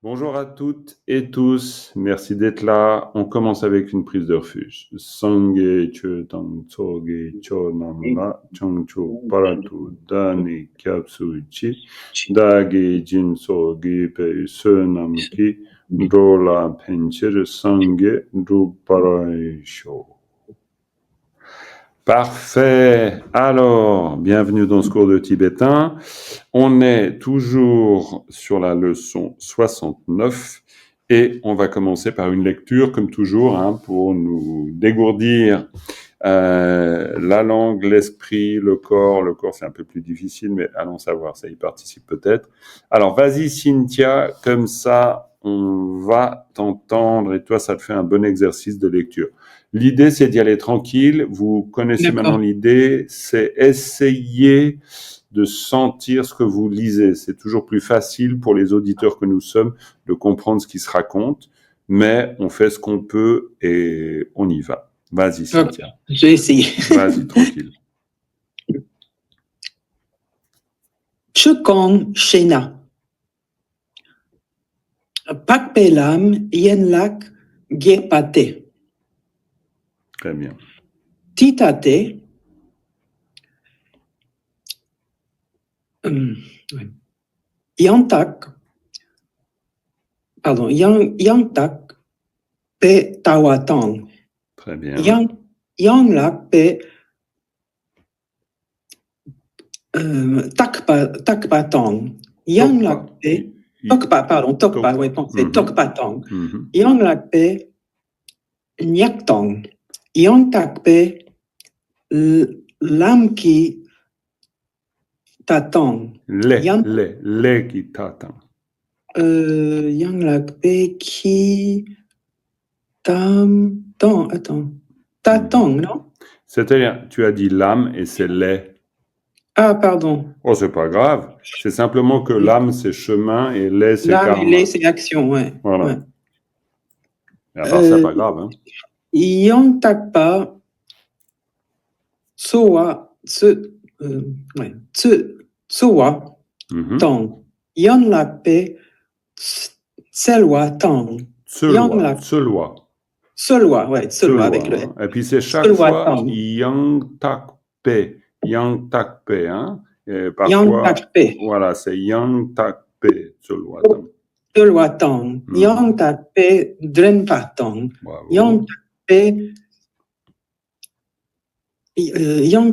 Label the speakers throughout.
Speaker 1: Bonjour à toutes et tous, merci d'être là. On commence avec une prise de refuge. Sangye che tang tsoge cho namla changcho paratu dani kyapsu chi dage jin soge pe se namki drola penchir sangye dru paraisho. Parfait. Alors, bienvenue dans ce cours de tibétain. On est toujours sur la leçon 69 et on va commencer par une lecture, comme toujours, pour nous dégourdir la langue, l'esprit, le corps. Le corps, c'est un peu plus difficile, mais allons savoir, ça y participe peut-être. Alors, vas-y, Cynthia, comme ça, on va t'entendre et toi, ça te fait un bon exercice de lecture. L'idée, c'est d'y aller tranquille. Vous connaissez maintenant l'idée, c'est essayer de sentir ce que vous lisez. C'est toujours plus facile pour les auditeurs que nous sommes de comprendre ce qui se raconte, mais on fait ce qu'on peut et on y va. Vas-y, Cynthia.
Speaker 2: Je vais essayer.
Speaker 1: Vas-y, tranquille.
Speaker 2: Chukong Shena. Pakpelam Yenlak Gepate.
Speaker 1: Très bien.
Speaker 2: Titate. Yantak. Pardon. Yantak Pe Tawatang.
Speaker 1: Très bien.
Speaker 2: Yanglak Pe Takpatang. Yanglak Pe Tokpa, oui, c'est Tokpatang. Yanglak Pe Nyaktang. Yantak Pe Lamki Tatang.
Speaker 1: Le qui t'attend.
Speaker 2: Yanglak Pe qui Tatang, non?
Speaker 1: C'est-à-dire, tu as dit l'âme et c'est les.
Speaker 2: Ah, pardon.
Speaker 1: Oh, c'est pas grave. C'est simplement que l'âme, c'est chemin et les, c'est karma.
Speaker 2: L'âme et les, c'est action, ouais.
Speaker 1: Voilà.
Speaker 2: Ouais.
Speaker 1: Et à part ça, pas grave. Hein.
Speaker 2: Yang Takpa, Soa, Soa, Tang. Yang Lakpe, Selwa, Tang. Selwa, ouais, Selwa avec le S.
Speaker 1: Et puis c'est chaque fois Yang Takpe, hein. Et parfois,
Speaker 2: Yang Takpe.
Speaker 1: Voilà, c'est Yang Takpe, Selwa Tang.
Speaker 2: Selwa Tang. Yang Takpe, Drenpa Tang. Yang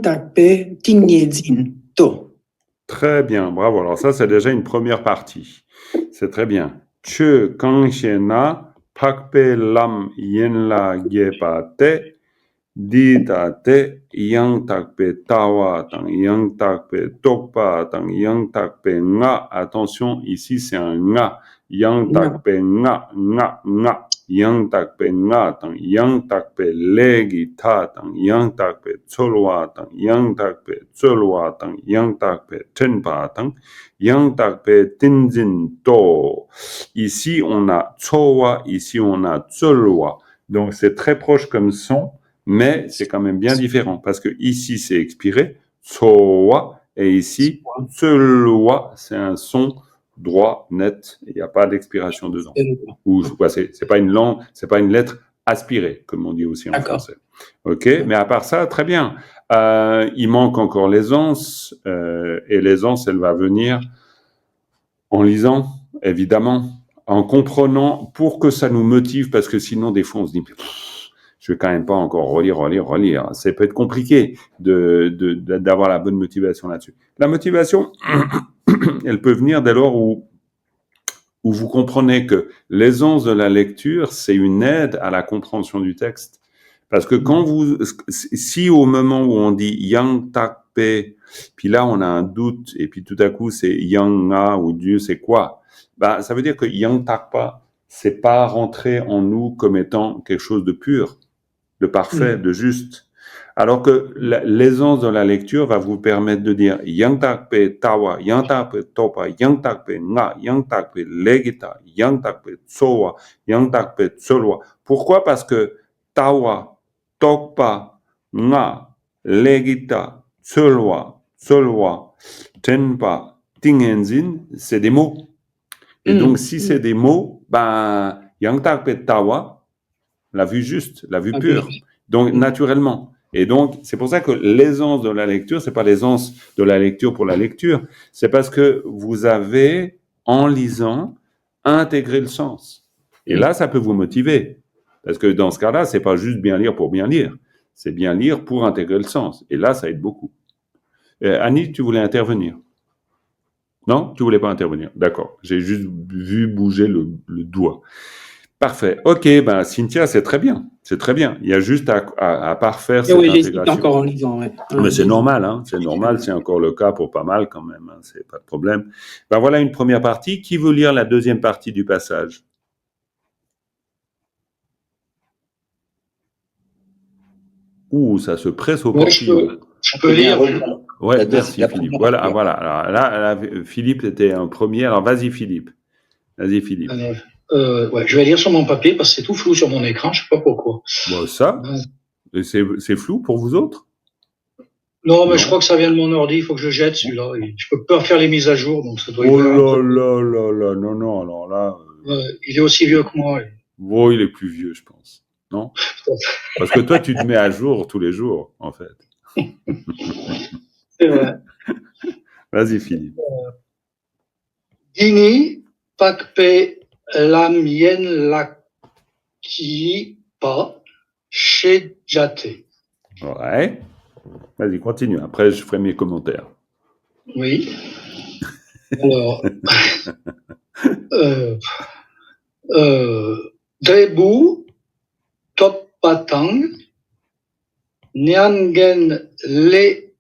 Speaker 2: Takpe, Tingyezin, To.
Speaker 1: Très bien, bravo. Alors ça, c'est déjà une première partie. C'est très bien. Che Kangshena Pakpe Lam Yenla Gepate Ditate Yang Takpe Tawa Tang Yang Takpe Tokpa Tang Yang Takpe Nga. Attention, ici c'est un Nga. Yang Takpe Nga. Yang Takpe Nga Tang Yang Takpe Legi Ta Tang Yang Takpe Tsolwa Tang Yang Takpe Tsolwa Tang Yang Takpe Tenpa Tang Yang Takpe Tinzin To. Ici on a Tsowa, ici on a Tsolwa. Donc c'est très proche comme son, mais c'est quand même bien différent parce que ici c'est expiré, Tsowa, et ici Tsolwa, c'est un son droit, net, il n'y a pas d'expiration dedans. Ou c'est pas une langue, c'est pas une lettre aspirée, comme on dit aussi en français. Ok, mais à part ça, très bien. Il manque encore l'aisance, et l'aisance, elle va venir en lisant, évidemment, en comprenant, pour que ça nous motive, parce que sinon, des fois, on se dit, je vais quand même pas encore relire. Ça peut être compliqué d'avoir la bonne motivation là-dessus. La motivation, elle peut venir dès lors où vous comprenez que l'aisance de la lecture, c'est une aide à la compréhension du texte. Parce que si au moment où on dit Yang Takpe, puis là on a un doute, et puis tout à coup c'est Yang Na ou Dieu, c'est quoi? Ça veut dire que Yang Takpa, c'est pas rentré en nous comme étant quelque chose de pur, de parfait, de juste. Alors que l'aisance de la lecture va vous permettre de dire Yang Takpe Tawa, Yang Takpe Topa, Yang Takpe Nga, Yang Takpe Legita, Yang Takpe Tsowa, Yang Takpe Tsolwa. Pourquoi? Parce que Tawa, Tokpa, Nga, Legita, Tsolwa, Tenpa, Tingenzin, c'est des mots. Et donc, si c'est des mots, ben, yang tak pet tawa, la vue juste, la vue pure. Donc, naturellement. Et donc, c'est pour ça que l'aisance de la lecture, c'est pas l'aisance de la lecture pour la lecture, c'est parce que vous avez, en lisant, intégré le sens. Et là, ça peut vous motiver. Parce que dans ce cas-là, c'est pas juste bien lire pour bien lire. C'est bien lire pour intégrer le sens. Et là, ça aide beaucoup. Annie, tu voulais intervenir? Non, tu voulais pas intervenir. D'accord. J'ai juste vu bouger le doigt. Parfait. OK, ben Cynthia, c'est très bien. C'est très bien. Il y a juste à parfaire cette
Speaker 2: Oui, j'hésite
Speaker 1: intégration.
Speaker 2: encore en lisant. Ouais.
Speaker 1: Mais c'est normal, hein. C'est normal. C'est encore le cas pour pas mal quand même. Hein. C'est pas de problème. Ben voilà une première partie. Qui veut lire la deuxième partie du passage? Ouh, ça se presse au portillon.
Speaker 3: Je peux lire.
Speaker 1: Ouais, merci Philippe. Voilà, voilà. Alors là, Philippe était un premier. Alors vas-y Philippe. Vas-y Philippe.
Speaker 3: Ouais, je vais lire sur mon papier parce que c'est tout flou sur mon écran. Je sais pas pourquoi.
Speaker 1: Bon, ça, c'est flou pour vous autres?
Speaker 3: Non, mais je crois que ça vient de mon ordi. Il faut que je jette celui-là. Je peux pas faire les mises à jour, donc ça doit.
Speaker 1: Oh là là là là, non, alors là.
Speaker 3: Il est aussi vieux que moi.
Speaker 1: Oh, il est plus vieux, je pense. Non? Parce que toi, tu te mets à jour tous les jours, en fait.
Speaker 3: C'est vrai.
Speaker 1: Vas-y, Philippe.
Speaker 3: Dini pakpe lam yen laki pa shejate.
Speaker 1: Ouais. Vas-y, continue. Après, je ferai mes commentaires.
Speaker 3: Oui. Alors, Drebu Topatang Nyangen Le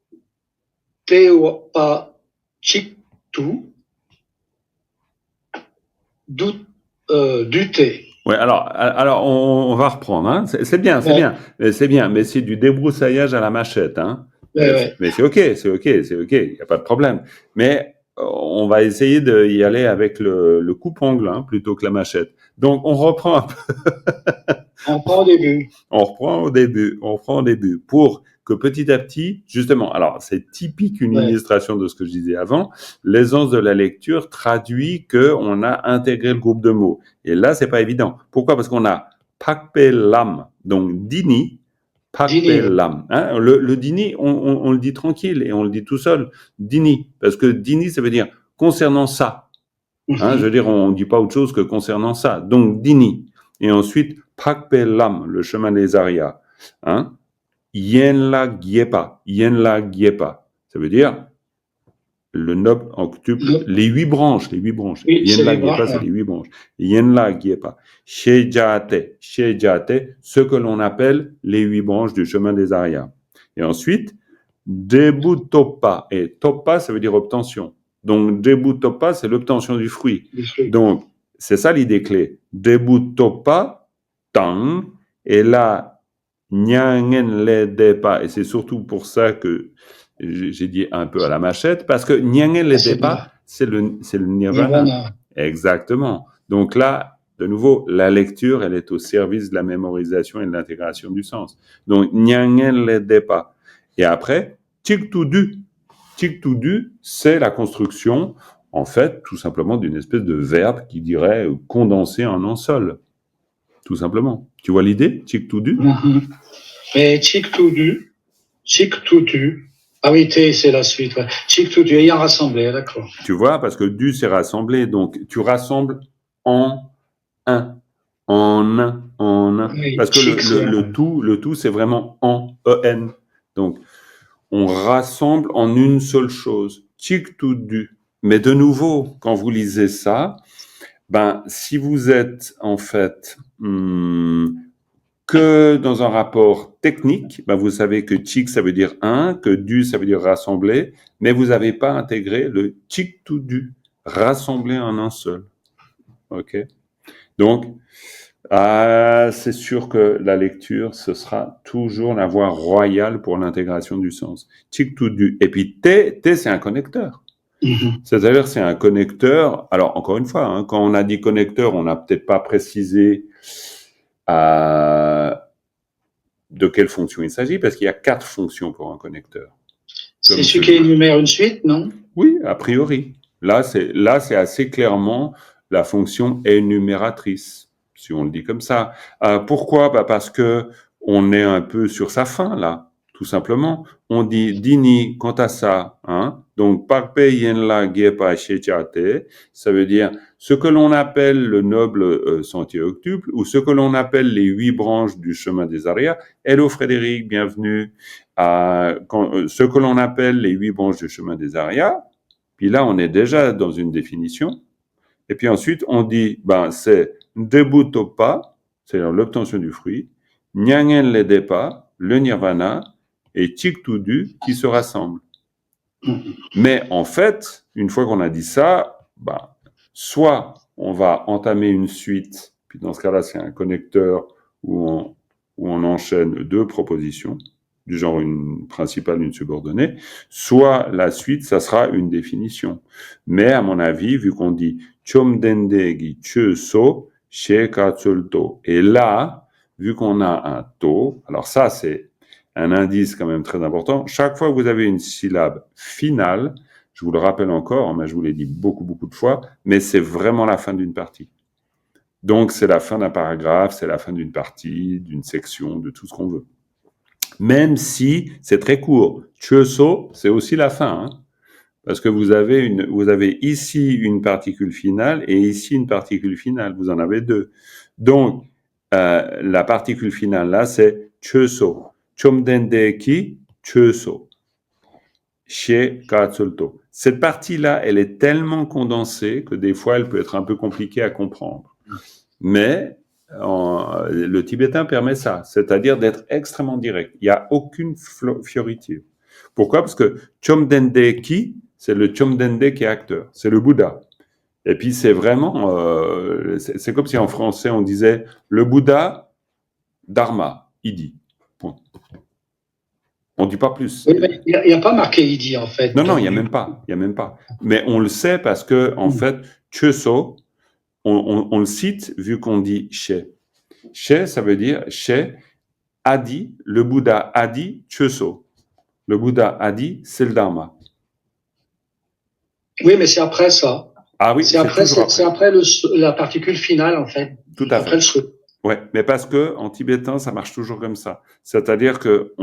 Speaker 3: Teopa Chiktu Dute.
Speaker 1: Ouais, alors on va reprendre. Hein. C'est bien, c'est bien. C'est bien, mais c'est du débroussaillage à la machette. Hein. Mais c'est OK, il n'y a pas de problème. Mais on va essayer d'y aller avec le coupe-ongle hein, plutôt que la machette. Donc, on reprend un peu.
Speaker 3: On reprend au
Speaker 1: début. Pour que petit à petit, justement, alors c'est typique une illustration de ce que je disais avant, l'aisance de la lecture traduit qu'on a intégré le groupe de mots. Et là, c'est pas évident. Pourquoi? Parce qu'on a pakpe lam, donc dini, pakpe lam. Hein? Le dini, on le dit tranquille et on le dit tout seul. Dini, parce que dini, ça veut dire concernant ça. Hein? Je veux dire, on ne dit pas autre chose que concernant ça. Donc, dini. Et ensuite, pakpe lam, le chemin des arias. Hein? Yen la giepa. Ça veut dire le noble octuple les 8 branches.
Speaker 3: Oui,
Speaker 1: Yen la giepa, c'est les 8 branches. Yen la giepa. Shejate, ce que l'on appelle les 8 branches du chemin des arias. Et ensuite, debu topa. Et topa, ça veut dire obtention. Donc, debu topa, c'est l'obtention du fruit. Donc, c'est ça l'idée clé. Debu topa, tang, et là, nyangen le depa, et c'est surtout pour ça que j'ai dit un peu à la machette, parce que nyangen le depa, c'est le nirvana. Exactement. Donc là, de nouveau, la lecture, elle est au service de la mémorisation et de l'intégration du sens. Donc, nyangen le depa. Et après, tiktudu. Tiktudu, c'est la construction, en fait, tout simplement d'une espèce de verbe qui dirait condenser en un seul. Tout simplement. Tu vois l'idée, tiktudu?
Speaker 3: Mais tiktudu. Ah oui, c'est la suite. Ouais. Tiktudu, ayant rassemblé, d'accord.
Speaker 1: Tu vois, parce que du, c'est rassemblé. Donc, tu rassembles en un. Oui, parce que le tout, c'est vraiment en, E-N. Donc, on rassemble en une seule chose. Tiktudu. Mais de nouveau, quand vous lisez ça, ben, si vous êtes, en fait, que dans un rapport technique, ben vous savez que tik ça veut dire un, que du ça veut dire rassembler, mais vous n'avez pas intégré le tik to du, rassembler en un seul. Ok. Donc c'est sûr que la lecture ce sera toujours la voie royale pour l'intégration du sens. Tik to du. Et puis t c'est un connecteur. C'est-à-dire c'est un connecteur. Alors encore une fois, hein, quand on a dit connecteur, on n'a peut-être pas précisé de quelle fonction il s'agit, parce qu'il y a 4 fonctions pour un connecteur.
Speaker 3: C'est celui qui énumère une suite, non?
Speaker 1: Oui, a priori. Là, c'est assez clairement la fonction énumératrice, si on le dit comme ça. Pourquoi? Parce que on est un peu sur sa fin, là, tout simplement. On dit dini quant à ça, hein. Donc, parpe yenla gepa shechate, ça veut dire ce que l'on appelle le noble sentier octuple, ou ce que l'on appelle les 8 branches du chemin des Arias. Hello Frédéric, bienvenue. Ce que l'on appelle les 8 branches du chemin des Arias, puis là, on est déjà dans une définition. Et puis ensuite, on dit, c'est debutopa, c'est-à-dire l'obtention du fruit, nyangen le depa, le nirvana, et chiktudu qui se rassemblent. Mais en fait, une fois qu'on a dit ça, soit on va entamer une suite, puis dans ce cas-là, c'est un connecteur où on enchaîne 2 propositions, du genre une principale, une subordonnée, soit la suite, ça sera une définition. Mais à mon avis, vu qu'on dit chomdendegi so shekatsulto, et là, vu qu'on a un to, alors ça c'est un indice quand même très important, chaque fois que vous avez une syllabe finale, je vous le rappelle encore, mais je vous l'ai dit beaucoup de fois, mais c'est vraiment la fin d'une partie. Donc c'est la fin d'un paragraphe, c'est la fin d'une partie, d'une section, de tout ce qu'on veut. Même si c'est très court. Chöso, c'est aussi la fin, hein, parce que vous avez ici une particule finale et ici une particule finale. Vous en avez 2. Donc, la particule finale là, c'est chöso. Chomdendeki chöso. Shie katsulto. Cette partie-là, elle est tellement condensée que des fois, elle peut être un peu compliquée à comprendre. Mais le tibétain permet ça, c'est-à-dire d'être extrêmement direct. Il n'y a aucune fioriture. Pourquoi? Parce que Chomdendeki, c'est le Chomdende qui est acteur, c'est le Bouddha. Et puis c'est vraiment, c'est comme si en français on disait le Bouddha, Dharma, il dit. Point. On ne dit pas plus.
Speaker 3: Oui, mais il n'y a pas marqué Idi en fait.
Speaker 1: Non, il n'y a même pas. Mais on le sait parce que en fait, Chöso, on le cite vu qu'on dit She. She, ça veut dire She a dit, le Bouddha a dit Chöso. Le Bouddha a dit, c'est le Dharma.
Speaker 3: Oui, mais c'est après ça.
Speaker 1: Ah oui,
Speaker 3: c'est après la particule finale en fait.
Speaker 1: Tout à fait. Ouais, mais parce que en tibétain, ça marche toujours comme ça. C'est-à-dire que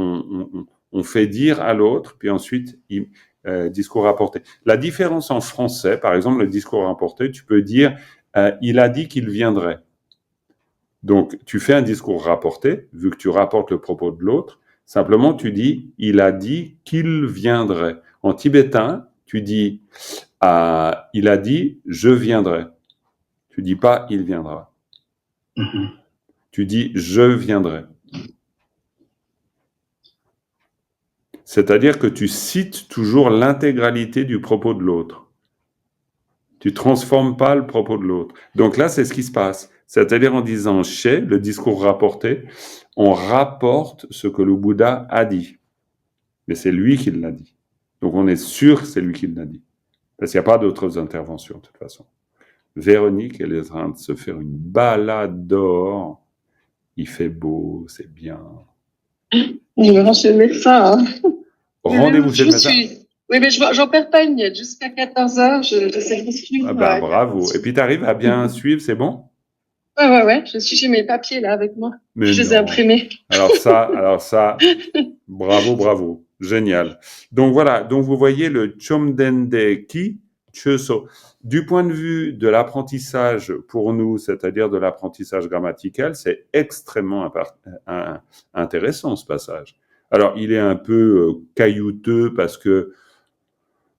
Speaker 1: on fait dire à l'autre, puis ensuite discours rapporté. La différence en français, par exemple, le discours rapporté, tu peux dire il a dit qu'il viendrait. Donc, tu fais un discours rapporté, vu que tu rapportes le propos de l'autre. Simplement, tu dis il a dit qu'il viendrait. En tibétain, tu dis il a dit je viendrai. Tu dis pas il viendra.
Speaker 3: Mm-hmm.
Speaker 1: Tu dis je viendrai. C'est-à-dire que tu cites toujours l'intégralité du propos de l'autre. Tu transformes pas le propos de l'autre. Donc là, c'est ce qui se passe. C'est-à-dire en disant chez le discours rapporté, on rapporte ce que le Bouddha a dit. Mais c'est lui qui l'a dit. Donc on est sûr que c'est lui qui l'a dit. Parce qu'il n'y a pas d'autres interventions de toute façon. Véronique, elle est en train de se faire une balade dehors. Il fait beau, c'est bien.
Speaker 4: Je vais chez le médecin. Hein.
Speaker 1: Rendez-vous chez le médecin.
Speaker 4: Oui, mais j'en perds pas une miette. Jusqu'à 14h, j'essaie de suivre.
Speaker 1: Bravo. Et puis, tu arrives à bien suivre, c'est bon?
Speaker 4: Ouais. Je suis chez mes papiers, là, avec moi. Je les ai imprimés.
Speaker 1: Alors ça, bravo. Génial. Donc, voilà. Donc, vous voyez le Chomdendeki Chöso. Du point de vue de l'apprentissage pour nous, c'est-à-dire de l'apprentissage grammatical, c'est extrêmement intéressant, ce passage. Alors, il est un peu caillouteux parce que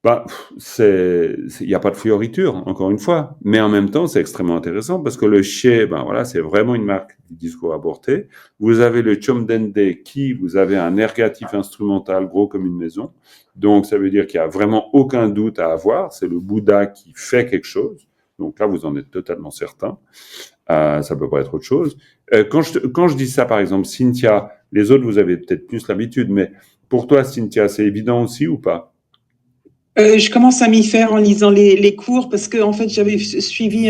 Speaker 1: il n'y a pas de fioriture, encore une fois, mais en même temps, c'est extrêmement intéressant parce que le she, c'est vraiment une marque du discours aborté. Vous avez le chomdende qui, vous avez un ergatif instrumental gros comme une maison. Donc, ça veut dire qu'il n'y a vraiment aucun doute à avoir. C'est le Bouddha qui fait quelque chose. Donc là, vous en êtes totalement certain. Ça peut pas être autre chose. Quand je dis ça, par exemple, Cynthia, les autres, vous avez peut-être plus l'habitude, mais pour toi, Cynthia, c'est évident aussi ou pas?
Speaker 2: Je commence à m'y faire en lisant les cours parce que en fait j'avais suivi,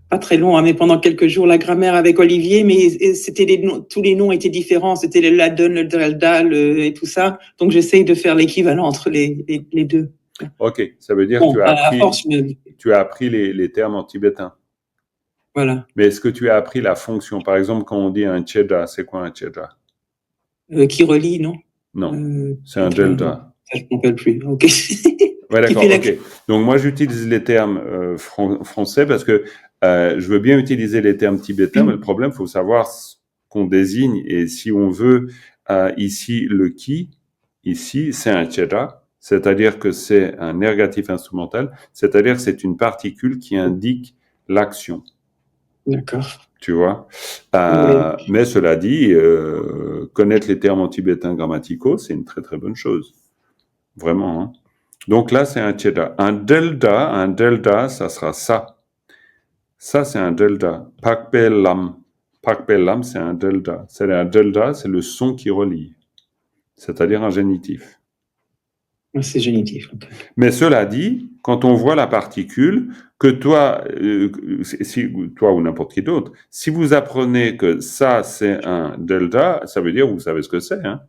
Speaker 2: pas très long, mais pendant quelques jours la grammaire avec Olivier, mais c'était tous les noms étaient différents, c'était le ladon, le daldal et tout ça, donc j'essaye de faire l'équivalent entre les deux.
Speaker 1: Ok, ça veut dire que
Speaker 2: Bon, à force,
Speaker 1: tu as appris les termes en tibétain.
Speaker 2: voilà.
Speaker 1: Mais est-ce que tu as appris la fonction? Par exemple, quand on dit un cheja, c'est quoi un cheja?
Speaker 2: Qui relie, non?
Speaker 1: Non, c'est un delta.
Speaker 2: Ça, je ne me rappelle plus. Ok.
Speaker 1: Ouais,
Speaker 2: Qui
Speaker 1: d'accord,
Speaker 2: fait
Speaker 1: ok. Donc moi, j'utilise les termes français parce que je veux bien utiliser les termes tibétains, mais le problème, il faut savoir ce qu'on désigne. Et si on veut ici le ki, ici, c'est un cheja, c'est-à-dire que c'est un négatif instrumental, c'est-à-dire que c'est une particule qui indique l'action.
Speaker 2: D'accord.
Speaker 1: Tu vois.
Speaker 2: Oui.
Speaker 1: Mais cela dit, connaître les termes en tibétain grammaticaux, c'est une très très bonne chose. Vraiment. Hein. Donc là, c'est un cheja. Un delta, ça sera ça. Ça, c'est un delta. Pakpe lam. Pakpe lam, c'est un delta. C'est un delta, c'est le son qui relie. C'est-à-dire un génitif.
Speaker 2: C'est génitif. Okay.
Speaker 1: Mais cela dit, quand on voit la particule, que toi, toi ou n'importe qui d'autre, si vous apprenez que ça c'est un delta, ça veut dire que vous savez ce que c'est. Hein?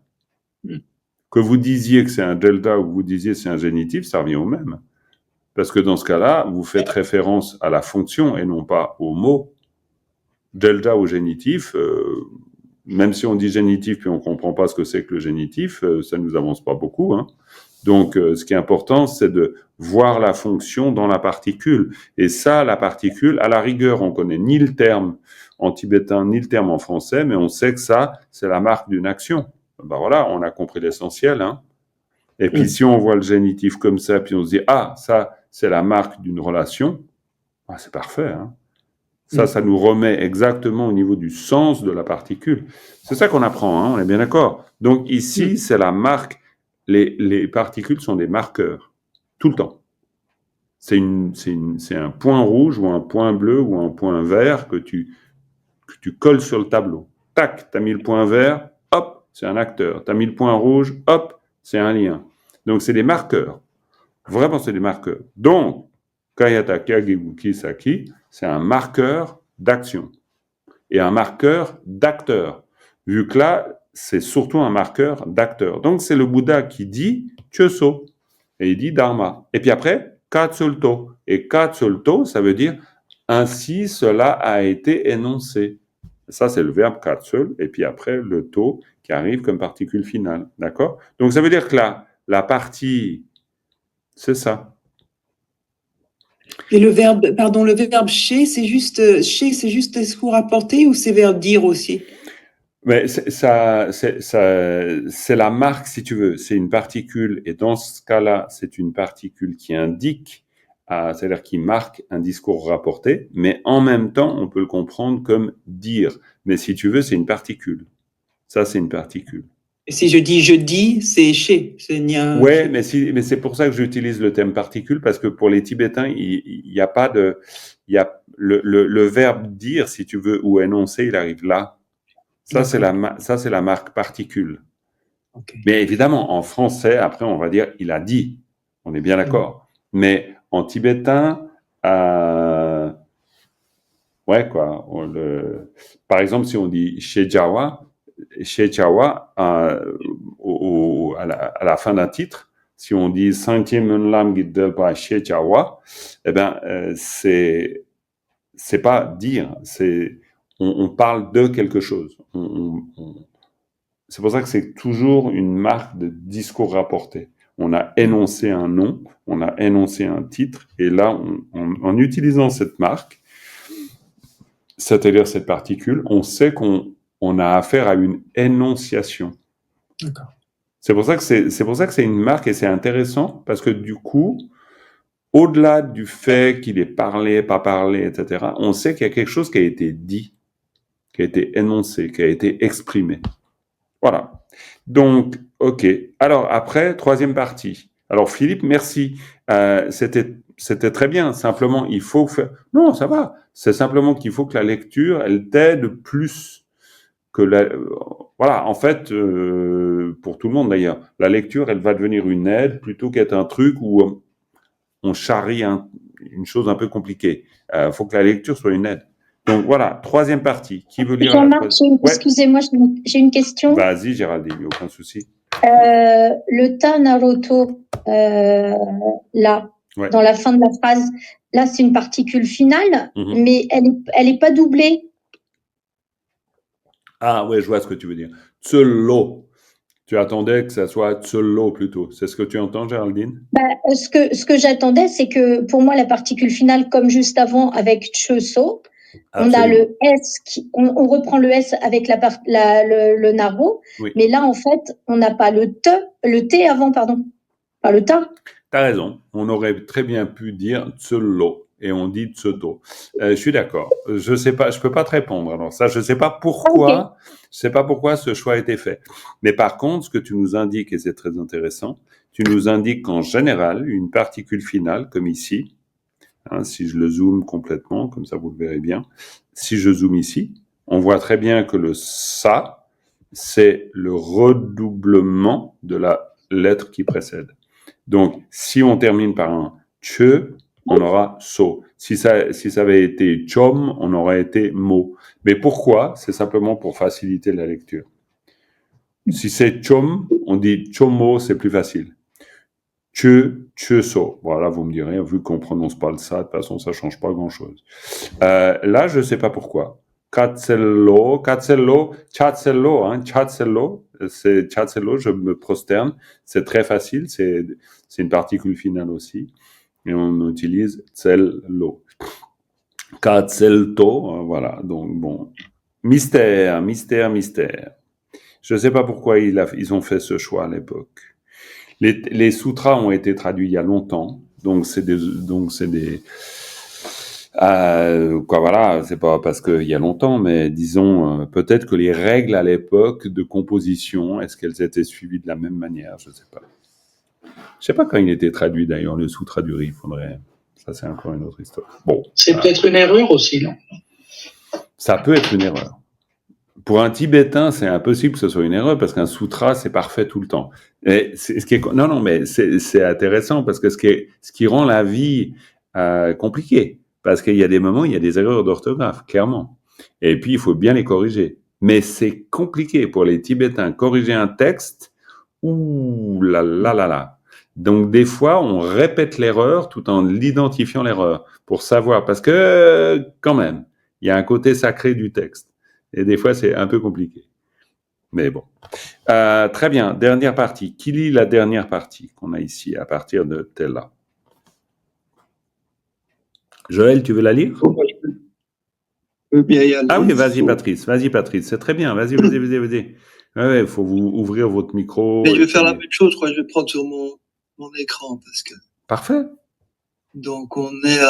Speaker 1: Que vous disiez que c'est un delta ou que vous disiez que c'est un génitif, ça revient au même. Parce que dans ce cas-là, vous faites référence à la fonction et non pas au mot. Delta au génitif, même si on dit génitif puis on ne comprend pas ce que c'est que le génitif, ça ne nous avance pas beaucoup. Hein? Donc, ce qui est important, c'est de voir la fonction dans la particule. Et ça, la particule, à la rigueur, on connaît ni le terme en tibétain, ni le terme en français, mais on sait que ça, c'est la marque d'une action. Ben voilà, on a compris l'essentiel. Hein. Et puis, si on voit le génitif comme ça, puis on se dit, ah, ça, c'est la marque d'une relation, ah, c'est parfait. Hein. Ça nous remet exactement au niveau du sens de la particule. C'est ça qu'on apprend, hein, on est bien d'accord. Donc, ici, c'est la marque. Les particules sont des marqueurs, tout le temps. C'est un point rouge ou un point bleu ou un point vert que tu colles sur le tableau. Tac, tu as mis le point vert, hop, c'est un acteur. Tu as mis le point rouge, hop, c'est un lien. Donc, c'est des marqueurs. Vraiment, c'est des marqueurs. Donc, Kayata Kagebuki Saki, c'est un marqueur d'action et un marqueur d'acteur. Vu que là, c'est surtout un marqueur d'acteur. Donc, c'est le Bouddha qui dit Chöso et il dit Dharma. Et puis après, Katsulto. Et Katsulto, ça veut dire ainsi cela a été énoncé. Ça, c'est le verbe Katsul. Et puis après, le to qui arrive comme particule finale. D'accord? Donc, ça veut dire que là, la partie, c'est ça.
Speaker 2: Et le verbe chez, c'est juste discours apporté ou c'est verbe dire aussi?
Speaker 1: Mais c'est la marque, si tu veux. C'est une particule, et dans ce cas-là, c'est une particule qui indique, c'est-à-dire qui marque un discours rapporté, mais en même temps, on peut le comprendre comme dire. Mais si tu veux, c'est une particule. Ça, c'est une particule.
Speaker 2: Et si je dis, c'est chez.
Speaker 1: Ouais, mais c'est pour ça que j'utilise le terme particule, parce que pour les Tibétains, il y a pas de, il y a le verbe dire, si tu veux, ou énoncer, il arrive là. Ça, c'est la marque particule. Okay. Mais évidemment, en français, après, on va dire il a dit. On est bien d'accord. Mais en tibétain, ouais, quoi. Par exemple, si on dit Shejawa, à la fin d'un titre, si on dit Santimen Lam Giddelpa Shejawa, eh ben, c'est pas dire, on parle de quelque chose. C'est pour ça que c'est toujours une marque de discours rapporté. On a énoncé un nom, on a énoncé un titre, et là, en utilisant cette marque, c'est-à-dire cette particule, on sait qu'on a affaire à une énonciation.
Speaker 2: D'accord.
Speaker 1: C'est pour ça que c'est une marque, et c'est intéressant, parce que du coup, au-delà du fait qu'il est parlé, pas parlé, etc., on sait qu'il y a quelque chose qui a été dit, qui a été énoncé, qui a été exprimé. Voilà. Donc, OK. Alors, après, troisième partie. Alors, Philippe, merci. C'était très bien. Simplement, il faut faire... Non, ça va. C'est simplement qu'il faut que la lecture, elle t'aide plus que la... Voilà, en fait, pour tout le monde d'ailleurs, la lecture, elle va devenir une aide plutôt qu'être un truc où on charrie une chose un peu compliquée. Faut que la lecture soit une aide. Donc voilà, troisième partie. Qui veut lire
Speaker 5: Jean-Marc, excusez-moi, j'ai une question.
Speaker 1: Vas-y, Géraldine, il n'y a aucun souci.
Speaker 5: Le ta Naruto, là,
Speaker 1: Ouais.
Speaker 5: dans la fin de la phrase, là, c'est une particule finale,
Speaker 1: Mhm.
Speaker 5: mais elle est pas doublée.
Speaker 1: Ah ouais, je vois ce que tu veux dire. Tselo. Tu attendais que ça soit tselo plutôt. C'est ce que tu entends, Géraldine?
Speaker 5: Ce que j'attendais, c'est que pour moi, la particule finale, comme juste avant avec cheso, on a
Speaker 1: Absolument.
Speaker 5: le S, on reprend le S avec le naro,
Speaker 1: Oui.
Speaker 5: mais là, en fait, on n'a pas le T avant, pardon, pas le ta.
Speaker 1: T'as raison. On aurait très bien pu dire tselo et on dit tsoto. Je suis d'accord. Je sais pas, je peux pas te répondre. Alors ça, je sais pas pourquoi. Je sais pas pourquoi ce choix a été fait. Mais par contre, ce que tu nous indiques, et c'est très intéressant, tu nous indiques qu'en général, une particule finale, comme ici, hein, si je le zoome complètement, comme ça vous le verrez bien, si je zoome ici, on voit très bien que le ça, c'est le redoublement de la lettre qui précède. Donc, si on termine par un che, on aura so. Si ça avait été chom, on aurait été mo. Mais pourquoi? C'est simplement pour faciliter la lecture. Si c'est chom, on dit chomo, c'est plus facile. So. Voilà, vous me direz, vu qu'on prononce pas le ça, de toute façon, ça change pas grand-chose. Là, je sais pas pourquoi. Chatzello, hein, c'est Chatzello, je me prosterne. C'est très facile, c'est une particule finale aussi. Et on utilise Tsello. Katzelto, voilà. Donc, bon. Mystère. Je sais pas pourquoi ils ont fait ce choix à l'époque. Les sutras ont été traduits il y a longtemps, donc c'est des quoi, voilà, c'est pas parce qu'il y a longtemps, mais disons peut-être que les règles à l'époque de composition, est-ce qu'elles étaient suivies de la même manière? Je sais pas. Je sais pas quand il était traduit d'ailleurs le sutra du riz. Faudrait, ça c'est encore une autre histoire. Bon,
Speaker 3: C'est peut-être une erreur aussi, non?
Speaker 1: ça peut être une erreur. Pour un Tibétain, c'est impossible que ce soit une erreur parce qu'un sutra, c'est parfait tout le temps. Et non, mais c'est intéressant parce que ce qui rend la vie compliquée, parce qu'il y a des moments, il y a des erreurs d'orthographe, clairement. Et puis, il faut bien les corriger. Mais c'est compliqué pour les Tibétains. Corriger un texte, ouh là là là là. Donc, des fois, on répète l'erreur tout en l'identifiant l'erreur pour savoir, parce que quand même, il y a un côté sacré du texte. Et des fois, c'est un peu compliqué. Mais bon. Très bien. Dernière partie. Qui lit la dernière partie qu'on a ici à partir de Tella? Joël, tu veux la lire?
Speaker 6: Bon, moi, je peux bien y aller.
Speaker 1: Ah oui, vas-y, Patrice. Vas-y, Patrice. C'est très bien. Vas-y. Ouais, faut vous ouvrir votre micro.
Speaker 6: Mais je vais faire la même chose, je crois que je vais prendre sur mon écran parce que.
Speaker 1: Parfait.
Speaker 6: Donc, on est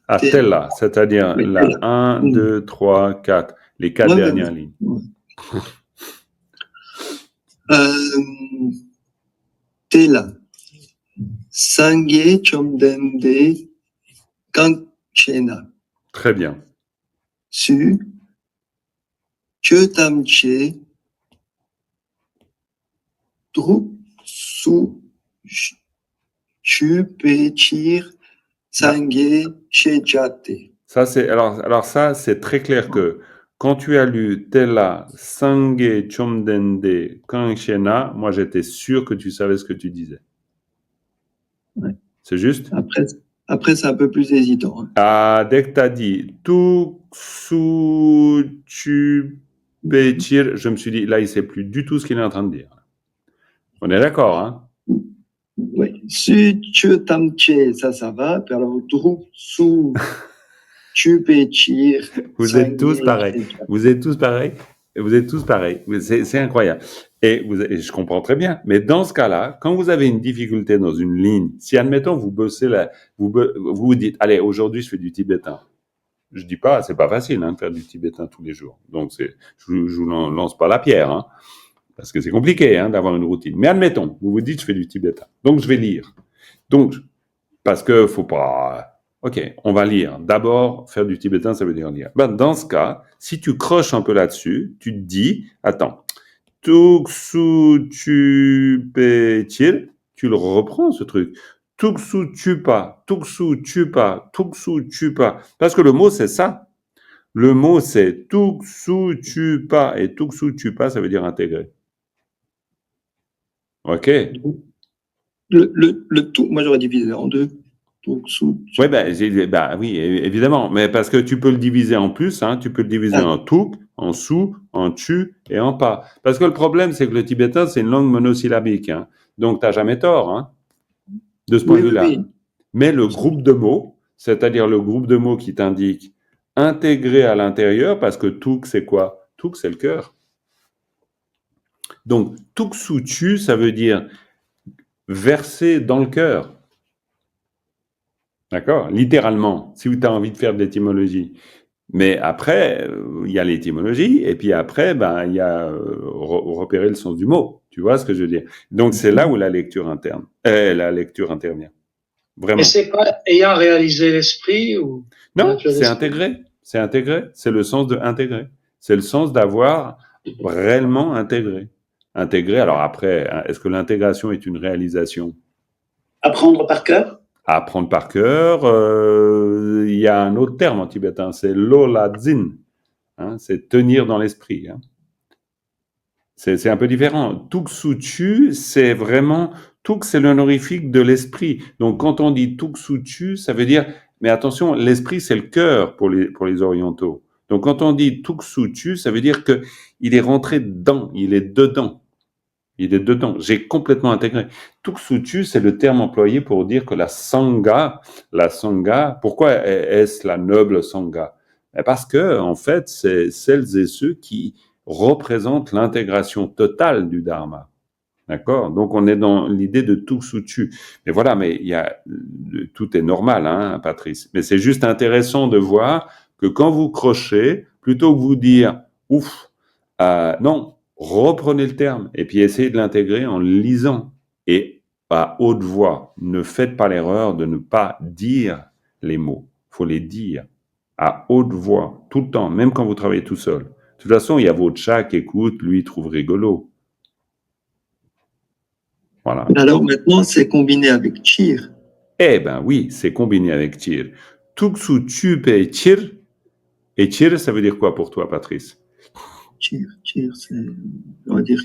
Speaker 1: À Tella, c'est-à-dire
Speaker 6: Oui,
Speaker 1: la
Speaker 6: Tella.
Speaker 1: 1, 2, 3, 4. Les 4
Speaker 6: Ouais,
Speaker 1: dernières lignes.
Speaker 6: Ouais. Tella. Sangye chomdende kanchena.
Speaker 1: Très bien.
Speaker 6: Su. Chetamche. Drup. Su. Chupechir. Sangye chejate.
Speaker 1: Ça, alors ça, c'est très clair que quand tu as lu Tella, Sange, Chomdende, Kanshena, moi, j'étais sûr que tu savais ce que tu disais.
Speaker 6: Ouais.
Speaker 1: C'est juste?
Speaker 6: Après, c'est un peu plus hésitant. Hein.
Speaker 1: Ah, dès que tu as dit Tuksu, Chupechir, je me suis dit, là, il ne sait plus du tout ce qu'il est en train de dire. On est d'accord, hein?
Speaker 6: Oui. Su, Chetamche, ça va. Puis alors, Drup, Su.
Speaker 1: Vous êtes tous pareils. C'est incroyable. Et je comprends très bien. Mais dans ce cas-là, quand vous avez une difficulté dans une ligne, si admettons vous bossez là, vous dites, allez, aujourd'hui je fais du tibétain. Je dis pas, c'est pas facile de faire du tibétain tous les jours. Donc je vous lance pas la pierre, hein, parce que c'est compliqué d'avoir une routine. Mais admettons, vous vous dites, je fais du tibétain. Donc je vais lire. Donc parce que faut pas. Ok, on va lire. D'abord, faire du tibétain, ça veut dire lire. Dans ce cas, si tu croches un peu là-dessus, tu te dis, attends, Tuksu Chupetil, tu le reprends ce truc. Tuksu Chupa. Parce que le mot, c'est ça. Le mot, c'est Tuksu Chupa. Et Tuksu Chupa, ça veut dire intégrer. Ok.
Speaker 6: Le tout, moi j'aurais divisé en deux. Tuksu.
Speaker 1: Ouais, oui, évidemment. Mais parce que tu peux le diviser en plus, hein, tu peux le diviser en tuk, en su, en chu et en pa. Parce que le problème, c'est que le tibétain, c'est une langue monosyllabique. Hein. Donc, tu n'as jamais tort, hein, de ce point
Speaker 6: Oui,
Speaker 1: de vue-là.
Speaker 6: oui.
Speaker 1: Mais le groupe de mots, c'est-à-dire le groupe de mots qui t'indique intégré à l'intérieur, parce que tuk, c'est quoi? Tuk, c'est le cœur. Donc, tuk su chu, ça veut dire verser dans le cœur. D'accord? Littéralement, si tu as envie de faire de l'étymologie. Mais après, il y a l'étymologie, et puis après, il y a repérer le sens du mot. Tu vois ce que je veux dire? Donc, c'est là où la lecture intervient. Vraiment.
Speaker 3: Et c'est pas ayant réalisé l'esprit ou
Speaker 1: non, c'est intégré. C'est intégré. C'est le sens de intégrer. C'est le sens d'avoir réellement intégré. Intégré. Alors après, est-ce que l'intégration est une réalisation?
Speaker 2: Apprendre par cœur?
Speaker 1: Apprendre par cœur, il y a un autre terme en tibétain, c'est l'oladzin, hein, c'est tenir dans l'esprit. Hein. C'est un peu différent. Tuksuchu, c'est vraiment, tuk c'est l'honorifique de l'esprit. Donc quand on dit tuksuchu, ça veut dire, mais attention, l'esprit c'est le cœur pour les orientaux. Donc quand on dit tuksuchu, ça veut dire que il est rentré dedans, il est dedans. Il est dedans. J'ai complètement intégré. Tuksuchu, c'est le terme employé pour dire que la sangha, pourquoi est-ce la noble sangha? Parce que, en fait, c'est celles et ceux qui représentent l'intégration totale du dharma. D'accord? Donc, on est dans l'idée de Tuksuchu. Mais voilà, mais tout est normal, hein, Patrice. Mais c'est juste intéressant de voir que quand vous crochez, plutôt que vous dire, ouf, non, reprenez le terme et puis essayez de l'intégrer en lisant et à haute voix. Ne faites pas l'erreur de ne pas dire les mots. Il faut les dire à haute voix, tout le temps, même quand vous travaillez tout seul. De toute façon, il y a votre chat qui écoute, lui, il trouve rigolo. Voilà.
Speaker 6: Alors maintenant, c'est combiné avec chir.
Speaker 1: Eh ben oui, c'est combiné avec chir. Tuksu chupe chir. Et chir, ça veut dire quoi pour toi, Patrice?
Speaker 6: Chir, c'est, on va dire,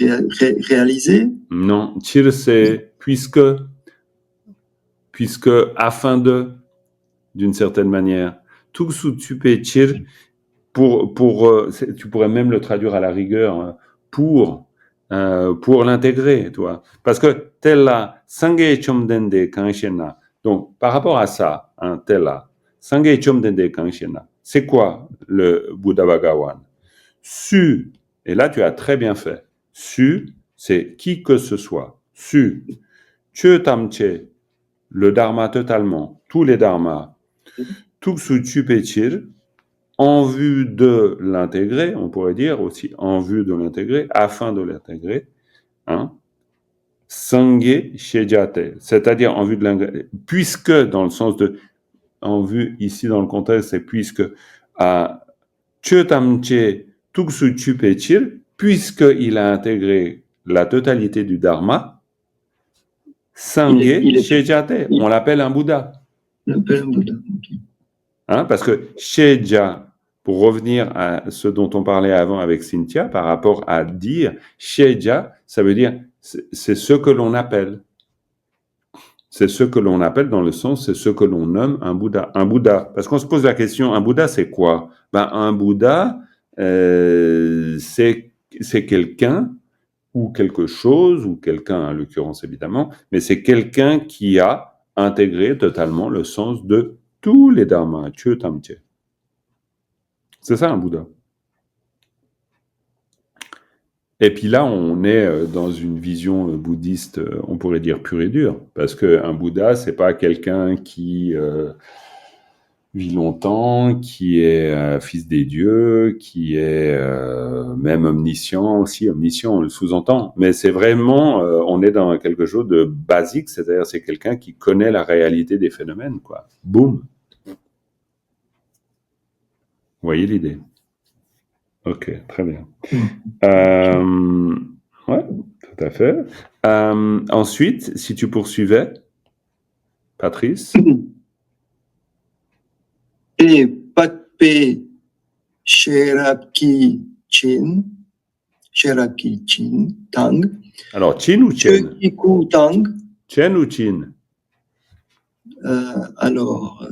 Speaker 6: réaliser.
Speaker 1: Non, chir, c'est puisque, afin de, d'une certaine manière. Tuksu chupe chir, tu pourrais même le traduire à la rigueur, hein, pour l'intégrer, toi. Parce que tella sange chomdende kanshena. Donc, par rapport à ça, hein, tella sange chomdende kanshena. C'est quoi le Bouddha Bhagavan? Su, et là tu as très bien fait. Su, c'est qui que ce soit. Su, che tamche, le dharma totalement, tous les dharmas. Tuksu chupechir, en vue de l'intégrer, on pourrait dire aussi en vue de l'intégrer, afin de l'intégrer, hein, sange shejate, c'est-à-dire en vue de l'intégrer, puisque dans le sens de, en vue ici dans le contexte, c'est puisque à chotamche tuksu chupechir, puisqu'il a intégré la totalité du dharma, sange shejate, on l'appelle un Bouddha.
Speaker 6: On l'appelle un Bouddha. Okay.
Speaker 1: Hein, parce que sheja, pour revenir à ce dont on parlait avant avec Cynthia, par rapport à dire, sheja, ça veut dire, c'est ce que l'on appelle. C'est ce que l'on appelle dans le sens, c'est ce que l'on nomme un Bouddha. Un Bouddha, parce qu'on se pose la question, un Bouddha, c'est quoi? Un Bouddha, c'est quelqu'un, ou quelque chose, ou quelqu'un en l'occurrence évidemment, mais c'est quelqu'un qui a intégré totalement le sens de tous les dharmas, Chö Tamche. C'est ça un Bouddha. Et puis là, on est dans une vision bouddhiste, on pourrait dire pure et dure, parce qu'un Bouddha, c'est pas quelqu'un qui vit longtemps, qui est fils des dieux, qui est même omniscient aussi, omniscient, on le sous-entend, mais c'est vraiment, on est dans quelque chose de basique, c'est-à-dire c'est quelqu'un qui connaît la réalité des phénomènes, quoi. Boum. Vous voyez l'idée? Ok, très bien. Ouais, tout à fait. Ensuite, si tu poursuivais, Patrice.
Speaker 6: Et Pakpe Sherapki Chin, Cheraki Chin Tang.
Speaker 1: Alors, chin ou chen?
Speaker 6: Chekiku Tang.
Speaker 1: Chen ou chin?
Speaker 6: Alors,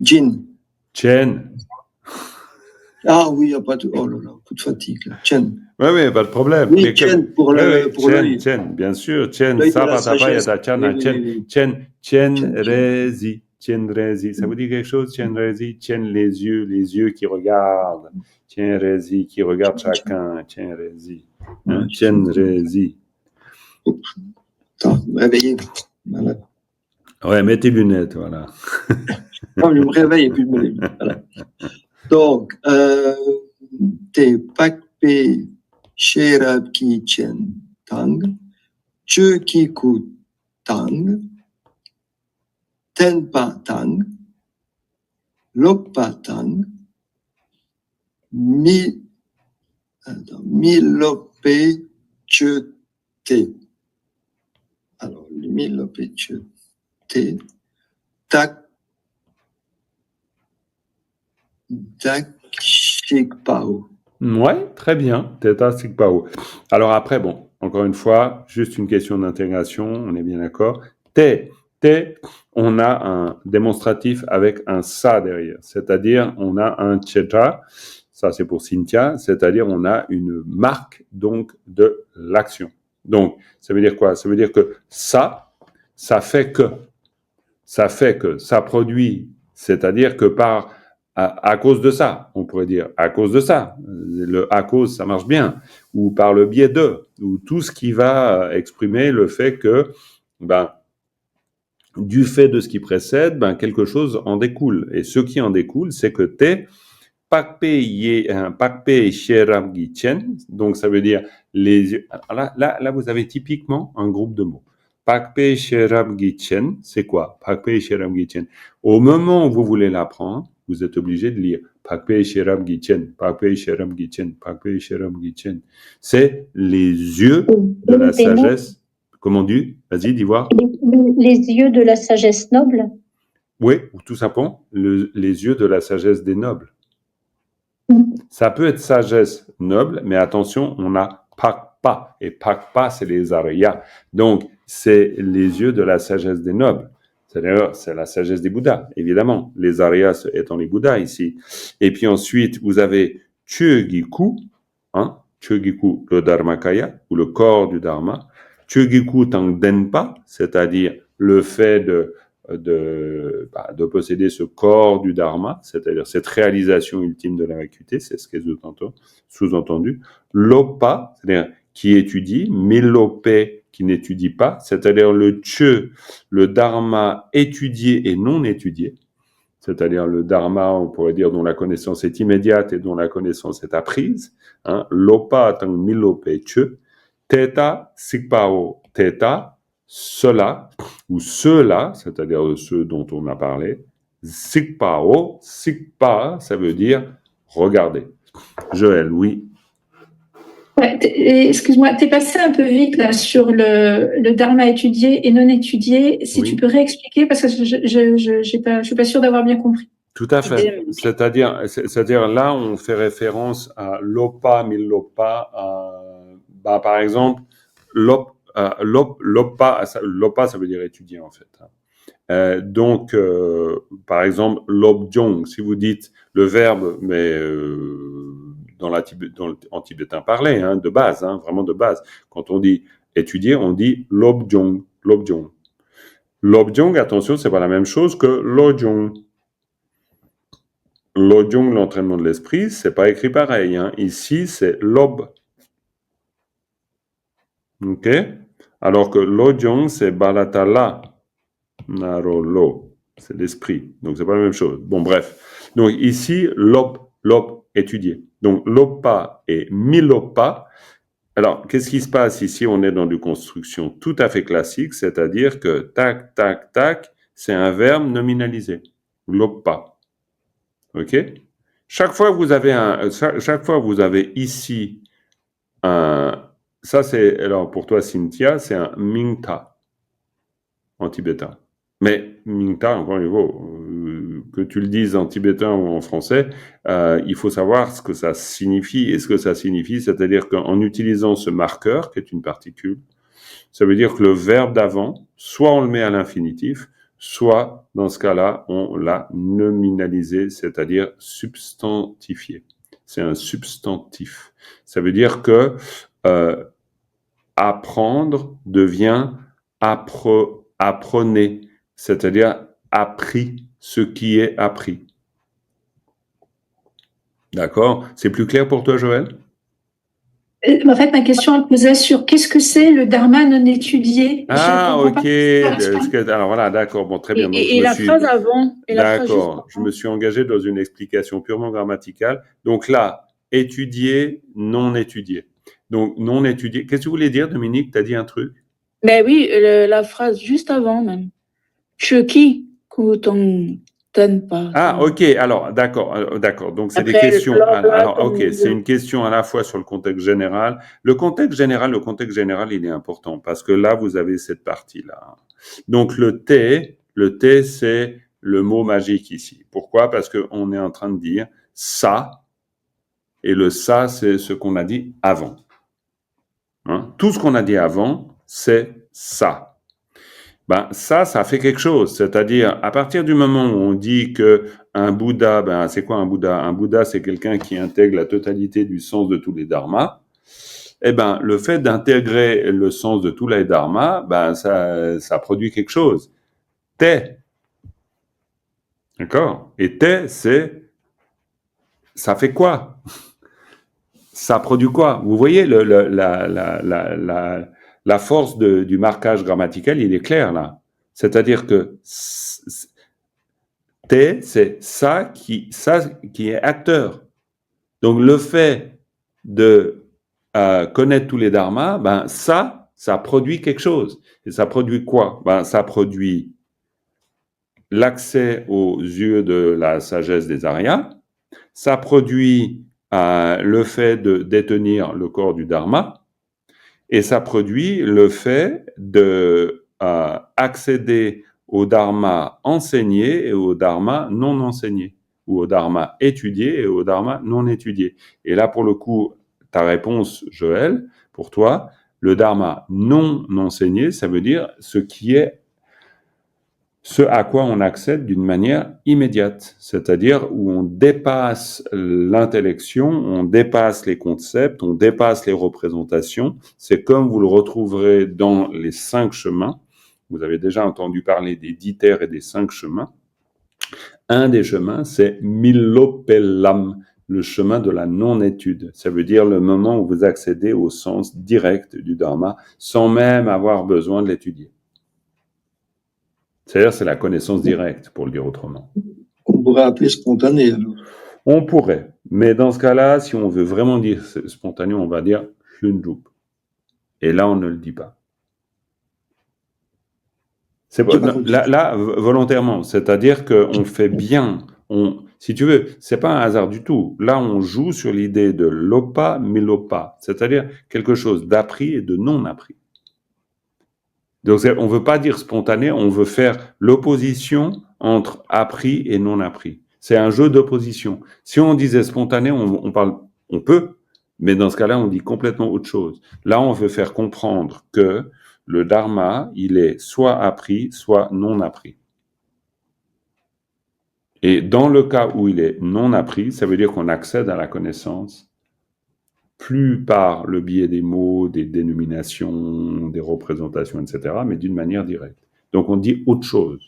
Speaker 6: Jin.
Speaker 1: Chen.
Speaker 6: Ah oui, il n'y a pas de. Oh là là, coup de fatigue. Là. Chen.
Speaker 1: Oui, pas de problème.
Speaker 6: Oui,
Speaker 1: Mais
Speaker 6: Chen pour
Speaker 1: oui,
Speaker 6: le.
Speaker 1: oui,
Speaker 6: Pour l'œil.
Speaker 1: Chen, bien sûr. Chen,
Speaker 6: L'œil de la
Speaker 1: Savatapa,
Speaker 6: sagesse.
Speaker 1: Yatachana,
Speaker 6: Oui,
Speaker 1: Chen,
Speaker 6: oui.
Speaker 1: Chen,
Speaker 6: Chen.
Speaker 1: Rezi. Chen Rezi. Ça vous dit quelque chose, Chen Rezi? Chen, les yeux qui regardent. Chen Rezi, qui regarde chacun. Chen Rezi. Hein? Chen Rezi.
Speaker 6: Attends, réveillez. Voilà.
Speaker 1: Ouais, mets tes lunettes, voilà.
Speaker 6: Non, je me réveille et puis je me lève. Voilà. Donc, te pakpe sherab ki chen tang, che ki ku tang, tenpa tang, lokpa tang, milope che te. Alors, milope che te, tak shikpao.
Speaker 1: Ouais, très bien. Theta Sigpao. Alors après, bon, encore une fois, juste une question d'intégration, on est bien d'accord. Te, on a un démonstratif avec un ça derrière, c'est-à-dire on a un tcheta, ça c'est pour Cynthia, c'est-à-dire on a une marque donc de l'action. Donc, ça veut dire quoi? Ça veut dire que ça fait que, ça produit, c'est-à-dire que à cause de ça, on pourrait dire à cause de ça, le à cause ça marche bien, ou par le biais de, ou tout ce qui va exprimer le fait que, du fait de ce qui précède, quelque chose en découle. Et ce qui en découle, c'est que te pakpe sheram gichen, donc ça veut dire les yeux. Là, vous avez typiquement un groupe de mots. Pakpe sheram gichen, c'est quoi? Pakpe sheram gichen. Au moment où vous voulez l'apprendre, vous êtes obligé de lire Pakpe sheram gichen, Pakpe sheram gichen, Pakpe sheram gichen. C'est les yeux de la sagesse. Comment on dit? Vas-y, dis voir.
Speaker 5: Les yeux de la sagesse noble.
Speaker 1: Oui, ou tout simplement les yeux de la sagesse des nobles. Ça peut être sagesse noble, mais attention, on a Pakpa. Et Pakpa, c'est les Aryas. Donc, c'est les yeux de la sagesse des nobles. C'est-à-dire, c'est la sagesse des Bouddhas, évidemment. Les Aryas étant les Bouddhas ici. Et puis ensuite, vous avez Chögiku, Chögiku, le Dharmakaya, ou le corps du Dharma. Chögiku Tangdenpa, c'est-à-dire le fait de posséder ce corps du Dharma, c'est-à-dire cette réalisation ultime de la vacuité, c'est ce qui est sous-entendu. Lopa, c'est-à-dire qui étudie, Milope, qui n'étudie pas, c'est-à-dire le Tche, le Dharma étudié et non étudié, c'est-à-dire le Dharma, on pourrait dire, dont la connaissance est immédiate et dont la connaissance est apprise. Lopa tang Milope Tche, Theta Sikpao Theta, cela, ou ceux-là, c'est-à-dire ceux dont on a parlé, Sikpao, Sikpa, ça veut dire regarder. Joël, oui.
Speaker 7: Ouais, excuse-moi, t'es passé un peu vite là sur le dharma étudié et non étudié. Si
Speaker 1: Oui.
Speaker 7: tu peux réexpliquer, parce que je suis pas sûre d'avoir bien compris.
Speaker 1: Tout à fait. C'est-à-dire là, on fait référence à lopa, milopa, par exemple, lopa, ça veut dire étudier en fait. Donc, par exemple, lobjong, si vous dites le verbe, mais en tibétain parlé, de base, vraiment de base. Quand on dit étudier, on dit lobjong, lobjong. Lobjong, attention, c'est pas la même chose que lojong. Lojong, l'entraînement de l'esprit, c'est pas écrit pareil. Ici, c'est lob. Ok? Alors que lojong, c'est balatala. Narolo. C'est l'esprit. Donc, c'est pas la même chose. Bon, bref. Donc, ici, lob, étudier. Donc, lopa et milopa. Alors, qu'est-ce qui se passe ici? On est dans une construction tout à fait classique, c'est-à-dire que tac, tac, tac, c'est un verbe nominalisé. Lopa. OK? Chaque fois vous avez ici ça c'est, alors pour toi Cynthia, c'est un mingta en tibétain. Mais mingta, encore une fois, que tu le dises en tibétain ou en français, il faut savoir ce que ça signifie. Et ce que ça signifie, c'est-à-dire qu'en utilisant ce marqueur, qui est une particule, ça veut dire que le verbe d'avant, soit on le met à l'infinitif, soit, dans ce cas-là, on l'a nominalisé, c'est-à-dire substantifié. C'est un substantif. Ça veut dire que apprendre devient apprenez, c'est-à-dire appris ce qui est appris. D'accord? C'est plus clair pour toi, Joël?
Speaker 7: En fait, ma question elle posait sur qu'est-ce que c'est le dharma non étudié.
Speaker 1: Ah, ok.
Speaker 7: Pas.
Speaker 1: Alors voilà, d'accord. Bon, très bien. Donc,
Speaker 2: Et la phrase avant, et la phrase juste
Speaker 1: d'accord.
Speaker 2: avant.
Speaker 1: Je me suis engagé dans une explication purement grammaticale. Donc là, étudier, non étudié. Donc, non étudié. Qu'est-ce que tu voulais dire, Dominique? Tu as dit un truc?
Speaker 2: Ben oui, la phrase juste avant même. Chuki, kuton tenpa.
Speaker 1: Ah, ok. Alors, d'accord, d'accord. Donc, c'est des
Speaker 2: Après,
Speaker 1: questions. Alors, ok,
Speaker 2: comme-
Speaker 1: c'est une question à la fois sur le contexte général. Le contexte général, il est important parce que là, vous avez cette partie-là. Donc, le T, c'est le mot magique ici. Pourquoi? Parce qu'on est en train de dire ça, et le ça, c'est ce qu'on a dit avant. Hein? Tout ce qu'on a dit avant, c'est ça. Ben, ça fait quelque chose. C'est-à-dire, à partir du moment où on dit que un Bouddha, ben, c'est quoi un Bouddha? Un Bouddha, c'est quelqu'un qui intègre la totalité du sens de tous les dharmas. Eh ben, le fait d'intégrer le sens de tous les dharmas, ben, ça produit quelque chose. Te. D'accord? Et te, ça fait quoi? Ça produit quoi? Vous voyez la force du marquage grammatical, il est clair là. C'est-à-dire que T, c'est ça qui est acteur. Donc le fait de connaître tous les dharmas, ben ça produit quelque chose. Et ça produit quoi? Ben ça produit l'accès aux yeux de la sagesse des Aryas. Ça produit le fait de détenir le corps du dharma. Et ça produit le fait de accéder au dharma enseigné et au dharma non enseigné, ou au dharma étudié et au dharma non étudié. Et là, pour le coup, ta réponse, Joël, pour toi, le dharma non enseigné, ça veut dire ce à quoi on accède d'une manière immédiate, c'est-à-dire où on dépasse l'intellection, on dépasse les concepts, on dépasse les représentations. C'est comme vous le retrouverez dans les 5 chemins. Vous avez déjà entendu parler des 10 terres et des 5 chemins. Un des chemins, c'est Milopellam, le chemin de la non-étude. Ça veut dire le moment où vous accédez au sens direct du dharma, sans même avoir besoin de l'étudier. C'est-à-dire, c'est la connaissance directe, pour le dire autrement.
Speaker 6: On pourrait appeler spontané, alors.
Speaker 1: On pourrait. Mais dans ce cas-là, si on veut vraiment dire spontané, on va dire Hunjup. Et là, on ne le dit pas. C'est là, volontairement. C'est-à-dire qu'on fait bien. Si tu veux, c'est pas un hasard du tout. Là, on joue sur l'idée de lopa, milopa. C'est-à-dire quelque chose d'appris et de non appris. Donc, on veut pas dire spontané, on veut faire l'opposition entre appris et non appris. C'est un jeu d'opposition. Si on disait spontané, on peut, mais dans ce cas-là, on dit complètement autre chose. Là, on veut faire comprendre que le dharma, il est soit appris, soit non appris. Et dans le cas où il est non appris, ça veut dire qu'on accède à la connaissance plus par le biais des mots, des dénominations, des représentations, etc., mais d'une manière directe. Donc on dit autre chose.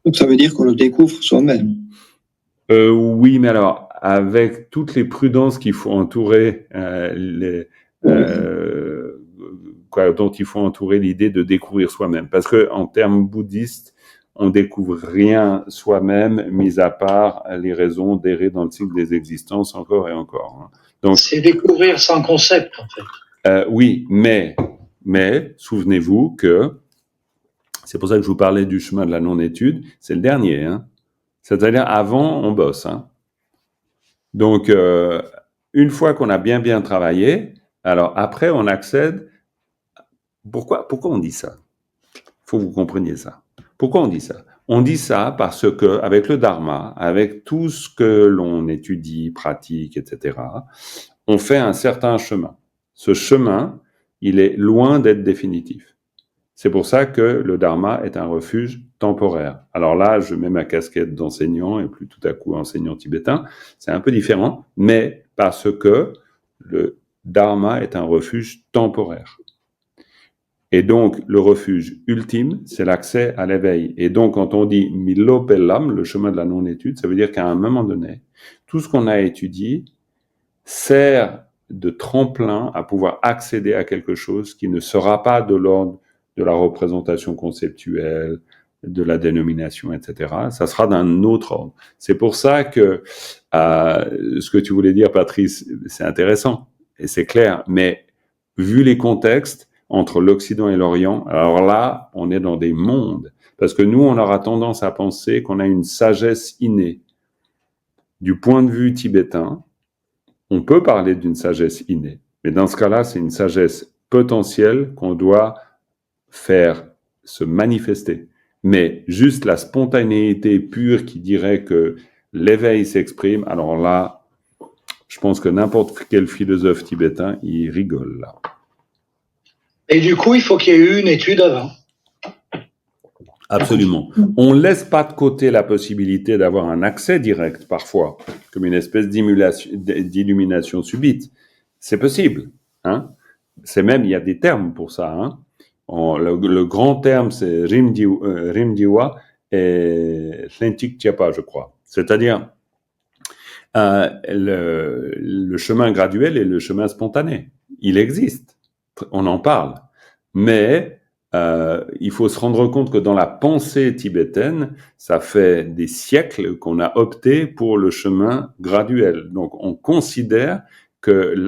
Speaker 6: Donc ça veut dire qu'on le découvre soi-même.
Speaker 1: Oui, mais alors, avec toutes les prudences qu'il faut entourer, dont il faut entourer l'idée de découvrir soi-même. Parce que en termes bouddhistes, on découvre rien soi-même, mis à part les raisons d'errer dans le cycle des existences encore et encore.
Speaker 3: Donc, c'est découvrir sans concept, en fait.
Speaker 1: Oui, mais souvenez-vous que c'est pour ça que je vous parlais du chemin de la non-étude, c'est le dernier. Hein. C'est-à-dire, avant, on bosse. Hein. Donc, une fois qu'on a bien travaillé, alors après, on accède. Pourquoi on dit ça? Il faut que vous compreniez ça. Pourquoi on dit ça? On dit ça parce que avec le dharma, avec tout ce que l'on étudie, pratique, etc., on fait un certain chemin. Ce chemin, il est loin d'être définitif. C'est pour ça que le dharma est un refuge temporaire. Alors là, je mets ma casquette d'enseignant et plus tout à coup enseignant tibétain. C'est un peu différent, mais parce que le dharma est un refuge temporaire. Et donc, le refuge ultime, c'est l'accès à l'éveil. Et donc, quand on dit Milopellam, le chemin de la non-étude, ça veut dire qu'à un moment donné, tout ce qu'on a étudié sert de tremplin à pouvoir accéder à quelque chose qui ne sera pas de l'ordre de la représentation conceptuelle, de la dénomination, etc. Ça sera d'un autre ordre. C'est pour ça que ce que tu voulais dire, Patrice, c'est intéressant et c'est clair, mais vu les contextes, entre l'Occident et l'Orient, alors là, on est dans des mondes. Parce que nous, on aura tendance à penser qu'on a une sagesse innée. Du point de vue tibétain, on peut parler d'une sagesse innée. Mais dans ce cas-là, c'est une sagesse potentielle qu'on doit faire se manifester. Mais juste la spontanéité pure qui dirait que l'éveil s'exprime, alors là, je pense que n'importe quel philosophe tibétain, il rigole là.
Speaker 3: Et du coup, il faut qu'il y ait eu une étude avant.
Speaker 1: Absolument. On ne laisse pas de côté la possibilité d'avoir un accès direct parfois, comme une espèce d'illumination subite. C'est possible. Hein. C'est même, il y a des termes pour ça. Hein. Le grand terme, c'est Rimdiwa et Tlentik Tiapa, je crois. C'est-à-dire le chemin graduel et le chemin spontané. Il existe. On en parle. Mais il faut se rendre compte que dans la pensée tibétaine, ça fait des siècles qu'on a opté pour le chemin graduel. Donc, on considère que le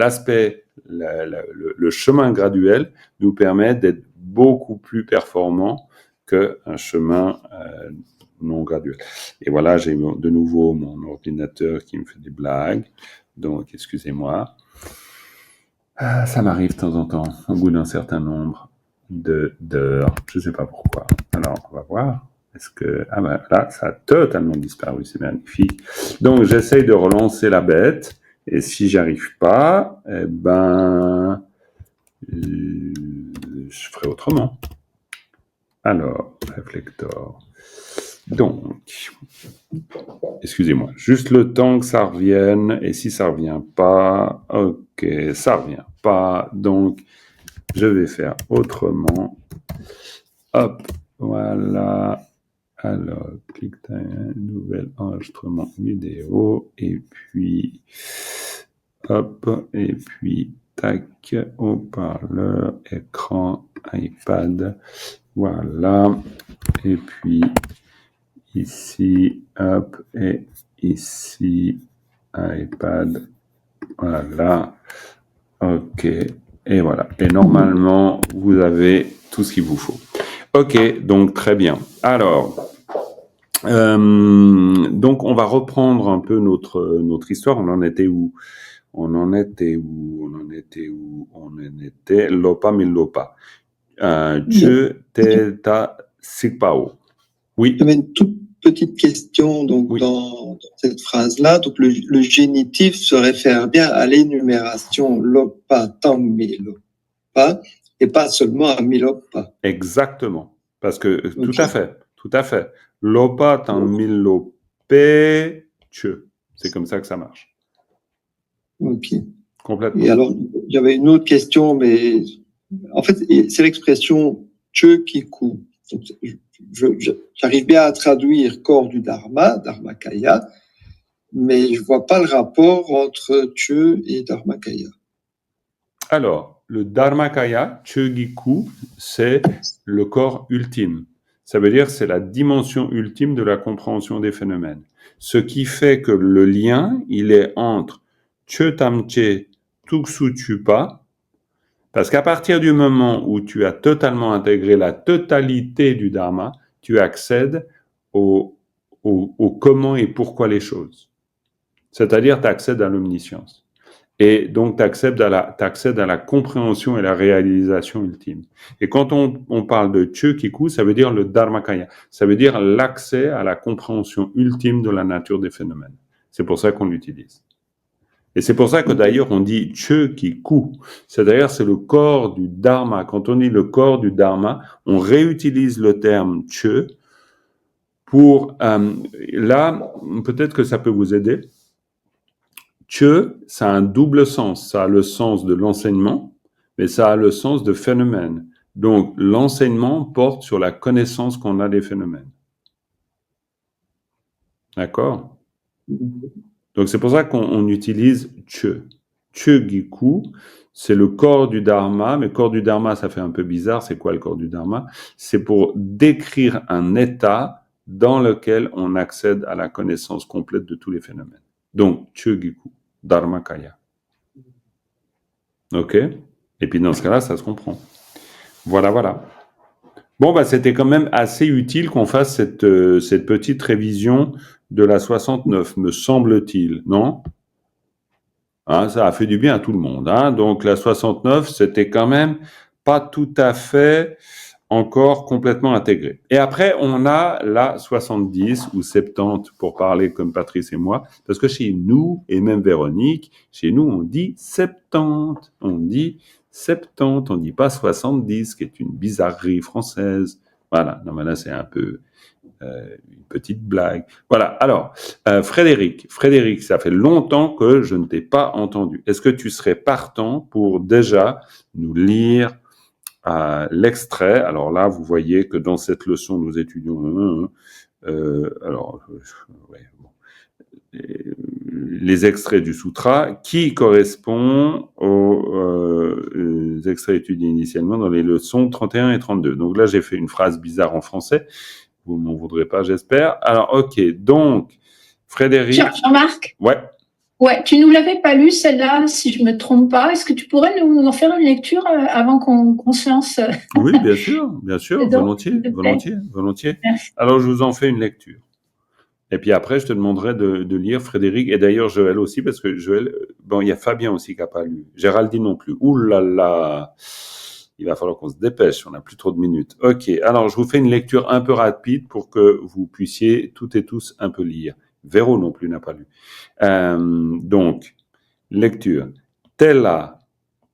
Speaker 1: chemin graduel nous permet d'être beaucoup plus performants qu'un chemin non graduel. Et voilà, j'ai de nouveau mon ordinateur qui me fait des blagues. Donc, excusez-moi. Ça m'arrive de temps en temps, au bout d'un certain nombre d'heures. Je ne sais pas pourquoi. Alors, on va voir. Est-ce que... Ah ben là, ça a totalement disparu. C'est magnifique. Donc, j'essaye de relancer la bête. Et si j'y arrive pas, eh ben... je ferai autrement. Alors, Reflector. Donc, excusez-moi, juste le temps que ça revienne, et si ça revient pas, ok, ça revient pas, donc je vais faire autrement. Hop, voilà. Alors, clique nouvel enregistrement vidéo, et puis, hop, et puis, tac, haut-parleur, écran, iPad, voilà, et puis, ici, hop, et ici, iPad, voilà, ok, et voilà. Et normalement, vous avez tout ce qu'il vous faut. Ok, donc très bien. Alors, donc on va reprendre un peu notre histoire. On en était où? Lopa Milopa. Teta Sikpao. Oui.
Speaker 6: J'avais une toute petite question donc
Speaker 1: Oui.
Speaker 6: dans cette phrase-là. Donc le génitif se réfère bien à l'énumération Lopa Tammi Lopa et pas seulement à Milopa.
Speaker 1: Exactement. Parce que
Speaker 6: Ok.
Speaker 1: tout à fait. Lopa Tammi Lope Che. C'est comme ça que ça marche.
Speaker 6: Ok.
Speaker 1: Complètement.
Speaker 6: Et alors, j'avais une autre question, mais en fait, c'est l'expression Che qui coûte. Donc, j'arrive bien à traduire corps du Dharma, Dharmakaya, mais je vois pas le rapport entre Che et Dharmakaya.
Speaker 1: Alors, le Dharmakaya, Chogiku, c'est le corps ultime. Ça veut dire c'est la dimension ultime de la compréhension des phénomènes. Ce qui fait que le lien, il est entre Chotamche Tuksuchupa, parce qu'à partir du moment où tu as totalement intégré la totalité du Dharma, tu accèdes au comment et pourquoi les choses. C'est-à-dire, tu accèdes à l'omniscience. Et donc, tu accèdes à la compréhension et la réalisation ultime. Et quand on parle de Chökiku, ça veut dire le Dharmakaya. Ça veut dire l'accès à la compréhension ultime de la nature des phénomènes. C'est pour ça qu'on l'utilise. Et c'est pour ça que d'ailleurs on dit Chökiku. C'est-à-dire c'est le corps du Dharma. Quand on dit le corps du Dharma, on réutilise le terme Chö pour... là, peut-être que ça peut vous aider. Chö, ça a un double sens. Ça a le sens de l'enseignement, mais ça a le sens de phénomène. Donc, l'enseignement porte sur la connaissance qu'on a des phénomènes. D'accord? Donc, c'est pour ça qu'on utilise Chö. Chögiku, c'est le corps du Dharma, mais corps du Dharma, ça fait un peu bizarre. C'est quoi le corps du Dharma? C'est pour décrire un état dans lequel on accède à la connaissance complète de tous les phénomènes. Donc, Chögiku. Dharmakaya. Ok? Et puis dans ce cas-là, ça se comprend. Voilà. Bon, c'était quand même assez utile qu'on fasse cette petite révision de la 69, me semble-t-il, non? Hein, ça a fait du bien à tout le monde. Hein? Donc la 69, c'était quand même pas tout à fait encore complètement intégré. Et après, on a la 70 ou 70 pour parler comme Patrice et moi, parce que chez nous, et même Véronique, chez nous, on dit 70. On dit 70, on dit pas 70, qui est une bizarrerie française. Voilà, non mais là, c'est un peu une petite blague. Voilà, alors, Frédéric, ça fait longtemps que je ne t'ai pas entendu. Est-ce que tu serais partant pour déjà nous lire l'extrait? Alors là, vous voyez que dans cette leçon, nous étudions les extraits du sutra qui correspondent aux extraits étudiés initialement dans les leçons 31 et 32. Donc là, j'ai fait une phrase bizarre en français. Vous m'en voudrez pas, j'espère. Alors, ok. Donc, Frédéric.
Speaker 7: Jean-Marc?
Speaker 1: Ouais,
Speaker 7: tu nous l'avais pas lu, celle-là, si je me trompe pas. Est-ce que tu pourrais nous en faire une lecture avant qu'on se lance?
Speaker 1: Oui, bien sûr, volontiers.
Speaker 7: Merci.
Speaker 1: Alors, je vous en fais une lecture. Et puis après, je te demanderai de lire Frédéric, et d'ailleurs Joël aussi, parce que Joël, il y a Fabien aussi qui n'a pas lu. Géraldine non plus. Ouh là là, il va falloir qu'on se dépêche, on n'a plus trop de minutes. Ok, alors je vous fais une lecture un peu rapide pour que vous puissiez toutes et tous un peu lire. Véro non plus n'a pas lu. Donc, lecture. Tela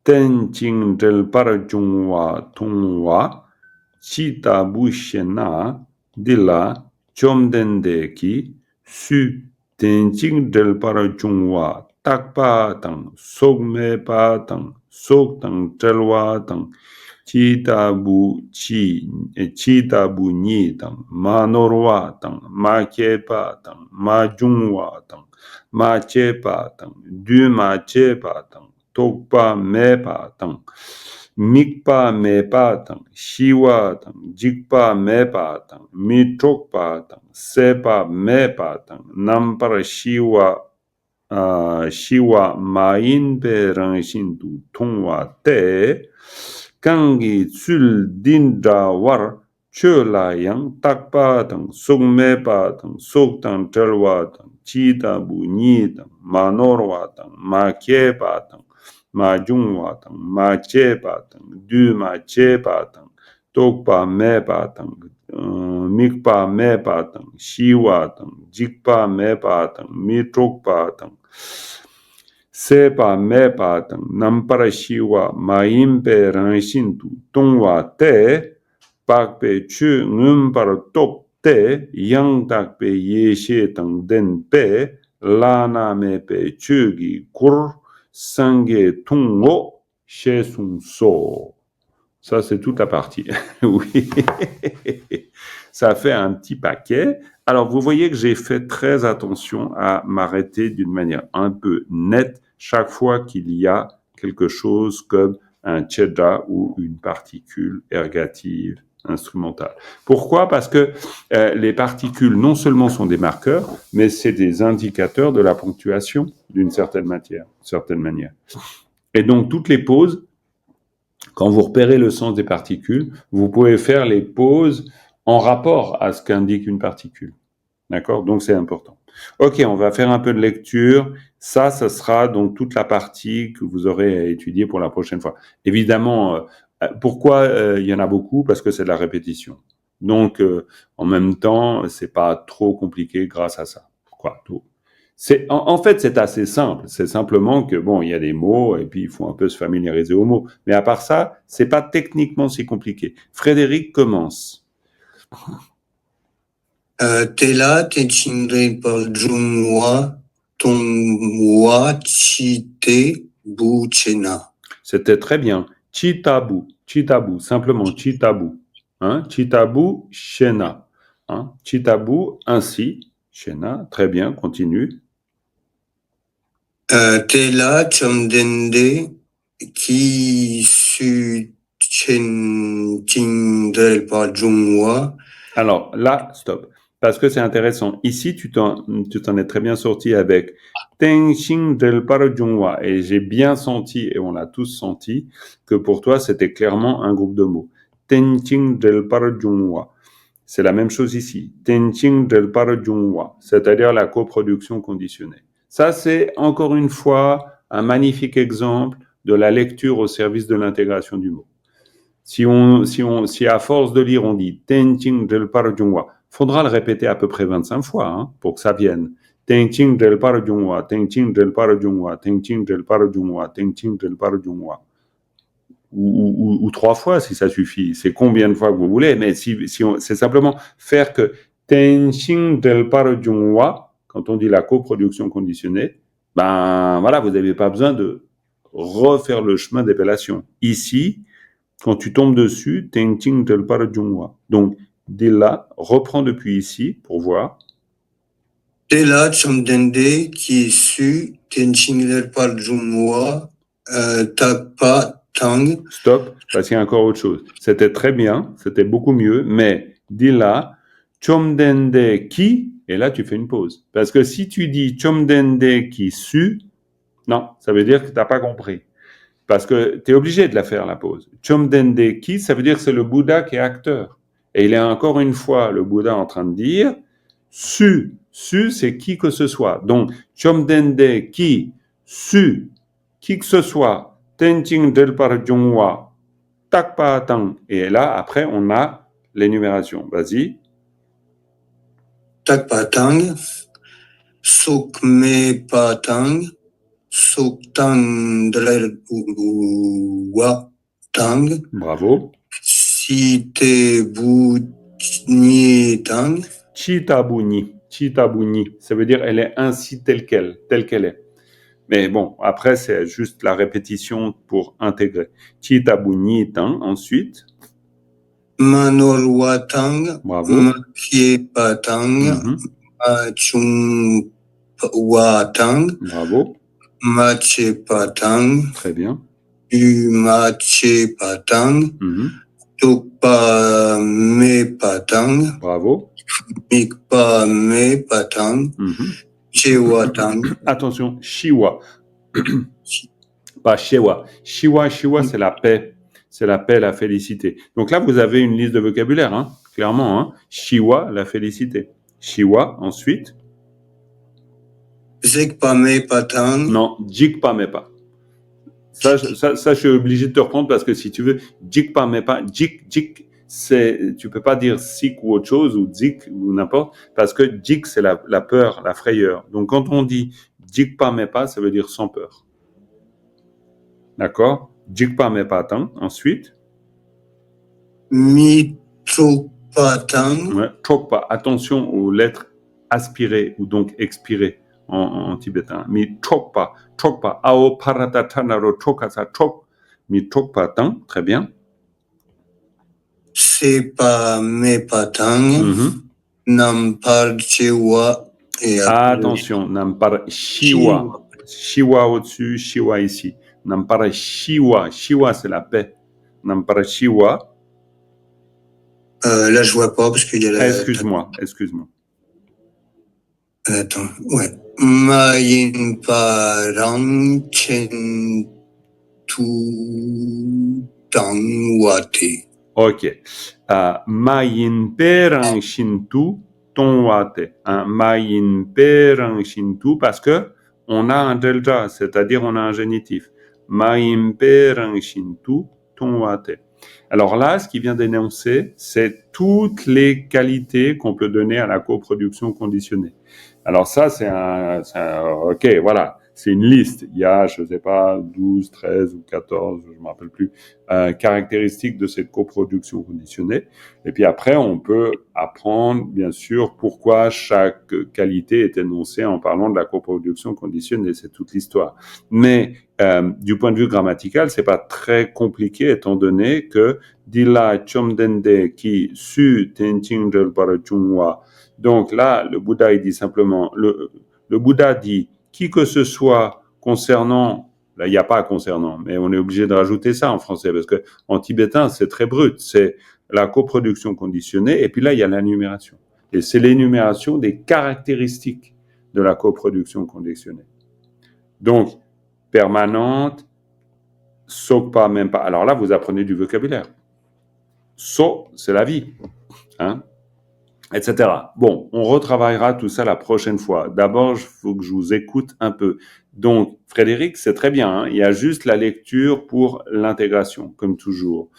Speaker 1: tenching del parajungwa tongwa chita bushena dila chomdendeki su tenching del parajungwa takpa tang sogme pa tang sok tang telwa tang chita bu nyi tang manorwa tang ma chepa tang ma jungwa tang ma chepa tang du ma chepa tang tokpa me pa tang mikpa me pa tang shiwa tang jikpa me pa tang mitokpa tang sepa me pa tang nampara shiwa main pe rangshin tu tongwa te kangi tsul dinda war chö la yang takpa tang sok me pa tang sok tang telwa tang chi ta bu nyi tang ma norwa tang ma kye pa tang ma jungwa tang ma che pa tang du ma che pa tang tokpa me pa tang mikpa me pa tang shiwa tang jikpa me pa tang mitokpa tang sepa me pa tang nampara shiwa maimpe rangshin tu tongwa te pakpe chu ngumpara tok te yang takpe yeshe tang den pe lana me pe chu gi kur sange tongo she sun so. Ça, c'est toute la partie. Oui. Ça fait un petit paquet. Alors, vous voyez que j'ai fait très attention à m'arrêter d'une manière un peu nette chaque fois qu'il y a quelque chose comme un chedda ou une particule ergative instrumentale. Pourquoi? Parce que les particules non seulement sont des marqueurs, mais c'est des indicateurs de la ponctuation d'une certaine manière. Et donc, toutes les pauses, quand vous repérez le sens des particules, vous pouvez faire les pauses en rapport à ce qu'indique une particule. D'accord? Donc, c'est important. Ok, on va faire un peu de lecture. Ça sera donc toute la partie que vous aurez à étudier pour la prochaine fois. Évidemment, pourquoi il y en a beaucoup? Parce que c'est de la répétition. Donc, en même temps, c'est pas trop compliqué grâce à ça. Quoi, tout. En fait, c'est assez simple. C'est simplement que, bon, il y a des mots et puis il faut un peu se familiariser aux mots. Mais à part ça, c'est pas techniquement si compliqué. Frédéric commence.
Speaker 6: Tela Techindre Parjumwa Tongwa Chite Buchena.
Speaker 1: C'était très bien. Chitabu, Chitabu, simplement Chitabu. Hein? Chitabu, Shena. Hein? Chitabu, ainsi. Shena, très bien, continue.
Speaker 6: Tela Chamdende Ki Su Chindre Parjumwa.
Speaker 1: Alors là, stop. Parce que c'est intéressant. Ici, tu t'en es très bien sorti avec Tengxing del Parojungwa. Et j'ai bien senti, et on l'a tous senti, que pour toi, c'était clairement un groupe de mots. Tengxing del Parojungwa. C'est la même chose ici. Tengxing del Parojungwa. C'est-à-dire la coproduction conditionnée. Ça, c'est encore une fois un magnifique exemple de la lecture au service de l'intégration du mot. Si à force de lire, on dit Tengxing del Parojungwa, faudra le répéter à peu près 25 fois, hein, pour que ça vienne. Tengxing del Parojungwa, Tengxing del Parojungwa, Tengxing del Parojungwa, Tengxing del Parojungwa. Ou 3 fois si ça suffit. C'est combien de fois que vous voulez, mais c'est simplement faire que Tengxing del Parojungwa, quand on dit la coproduction conditionnée, ben voilà, vous n'avez pas besoin de refaire le chemin d'épellation. Ici, quand tu tombes dessus, Tengxing del Parojungwa. Donc, dès là, reprends depuis ici pour voir.
Speaker 6: Tela Chamdende Ki Su Tengxing del Parjumwa Tapa Tang.
Speaker 1: Stop, parce qu'il y a encore autre chose. C'était très bien, c'était beaucoup mieux, mais dis là, Chomdende Ki, et là tu fais une pause. Parce que si tu dis Chomdende Ki Su, non, ça veut dire que tu n'as pas compris. Parce que tu es obligé de la faire, la pause. Chomdende Ki, ça veut dire que c'est le Bouddha qui est acteur. Et il est encore une fois, le Bouddha, en train de dire Su. Su, c'est qui que ce soit. Donc, Chomdende Ki, Su, qui que ce soit, Tengxing del Parjungwa, Takpa Atang. Et là, après, on a l'énumération. Vas-y.
Speaker 6: Takpa Tang, Sokme Patang, Soktang Wa Tang,
Speaker 1: Bravo.
Speaker 6: Site Bunyi Tang.
Speaker 1: Chitabuni. Chitabuni. Ça veut dire elle est ainsi telle qu'elle est. Mais bon, après, c'est juste la répétition pour intégrer. Chitabuni Tang. Ensuite.
Speaker 6: Manolwa Tang.
Speaker 1: Bravo.
Speaker 6: Mapie Patang. Machung Wa Tang.
Speaker 1: Bravo.
Speaker 6: Mache Patang.
Speaker 1: Très bien.
Speaker 6: Mache Patang. Tukpa Me Patang.
Speaker 1: Bravo.
Speaker 6: Mikpa Me Patang. Chewa Tang.
Speaker 1: Attention, Shiwa. Pas Shewa. Shiwa, c'est la paix. C'est la paix, la félicité. Donc là, vous avez une liste de vocabulaire, hein, clairement. Hein. Shiwa, la félicité. Shiwa, ensuite.
Speaker 6: Jikpa Me Patang.
Speaker 1: Non, Jikpa Me pas. Ça, je suis obligé de te reprendre parce que si tu veux, Jikpa Me pas, Jik, tu peux pas dire sik ou autre chose, ou zik, ou n'importe, parce que Jik, c'est la peur, la frayeur. Donc quand on dit Jikpa Me pas, ça veut dire sans peur. D'accord? Jikpa Me pas tant. Ensuite.
Speaker 6: Mi Chokpa Tang.
Speaker 1: Ouais, Chokpa. Attention aux lettres aspirées ou donc expirées en tibétain. Mi Chokpa. Chokpa. Ao Paratatanaro Chokasa Chok. Mi Chokpa tant. Très bien.
Speaker 6: Sepa Me Patang. Nampar Chewa.
Speaker 1: Attention, Nampar Shiwa. Shiwa au-dessus, Shiwa ici. Nampara Shiwa. Shiwa, c'est la paix. Nampara Shiwa.
Speaker 6: Là, je vois pas parce qu'il y a la...
Speaker 1: Excuse-moi.
Speaker 6: Attends, ouais. Mayin Parang Chen Tu Tang Wate.
Speaker 1: Ok. Mayin Perang Shintu ton wate. Un mayin perang shintu parce que on a un delta, c'est-à-dire on a un génitif. Mayin perang shintu ton wate. Alors là, ce qu'il vient d'énoncer, c'est toutes les qualités qu'on peut donner à la coproduction conditionnée. Alors ça, ok, voilà, c'est une liste. Il y a, je ne sais pas, 12, 13 ou 14, je ne me rappelle plus, caractéristiques de cette coproduction conditionnée. Et puis après, on peut apprendre, bien sûr, pourquoi chaque qualité est énoncée en parlant de la coproduction conditionnée. C'est toute l'histoire. Mais du point de vue grammatical, c'est pas très compliqué étant donné que dila chomdende ki su tenchingel parachungwa. Donc là, le Bouddha il dit simplement, le Bouddha dit qui que ce soit concernant, là il n'y a pas concernant, mais on est obligé de rajouter ça en français parce que en tibétain c'est très brut, c'est la coproduction conditionnée et puis là il y a l'énumération et c'est l'énumération des caractéristiques de la coproduction conditionnée. Donc permanente, sokpa même pas. Alors là, vous apprenez du vocabulaire. So, c'est la vie, hein, etc. Bon, on retravaillera tout ça la prochaine fois. D'abord, il faut que je vous écoute un peu. Donc, Frédéric, c'est très bien, hein, il y a juste la lecture pour l'intégration, comme toujours.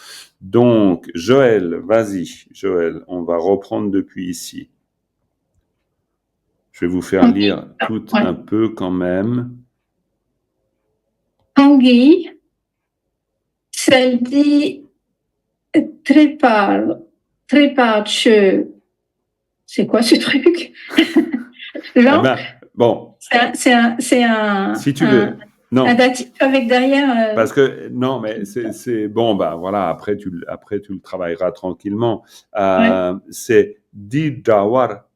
Speaker 1: Donc, Joël, vas-y, Joël, on va reprendre depuis ici. Je vais vous faire lire tout un peu quand même.
Speaker 7: Tanguy, celle dit trépar, c'est quoi ce truc? Genre,
Speaker 1: bon.
Speaker 7: C'est un,
Speaker 1: si tu veux. Non.
Speaker 7: Un datif avec derrière.
Speaker 1: Parce que, non, mais c'est bon, bah, voilà, après tu le travailleras tranquillement. C'est didawar.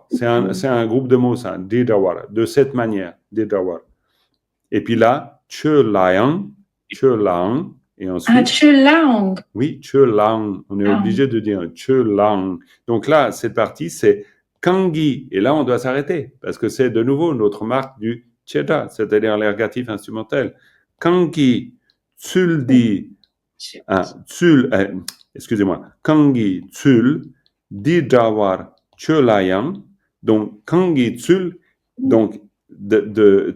Speaker 1: C'est un groupe de mots, ça, didawar. De cette manière, didawar. Et puis là, chelang. Et ensuite.
Speaker 7: Chelang.
Speaker 1: Oui, chelang. On est obligé de dire chelang. Donc là, cette partie, c'est kangi. Et là, on doit s'arrêter parce que c'est de nouveau notre marque du cheda, c'est-à-dire l'ergatif instrumentel. Kangi, tsuldi, excusez-moi, kangi, tsul, didawar, chelayang. Donc, kangi, tsul, donc,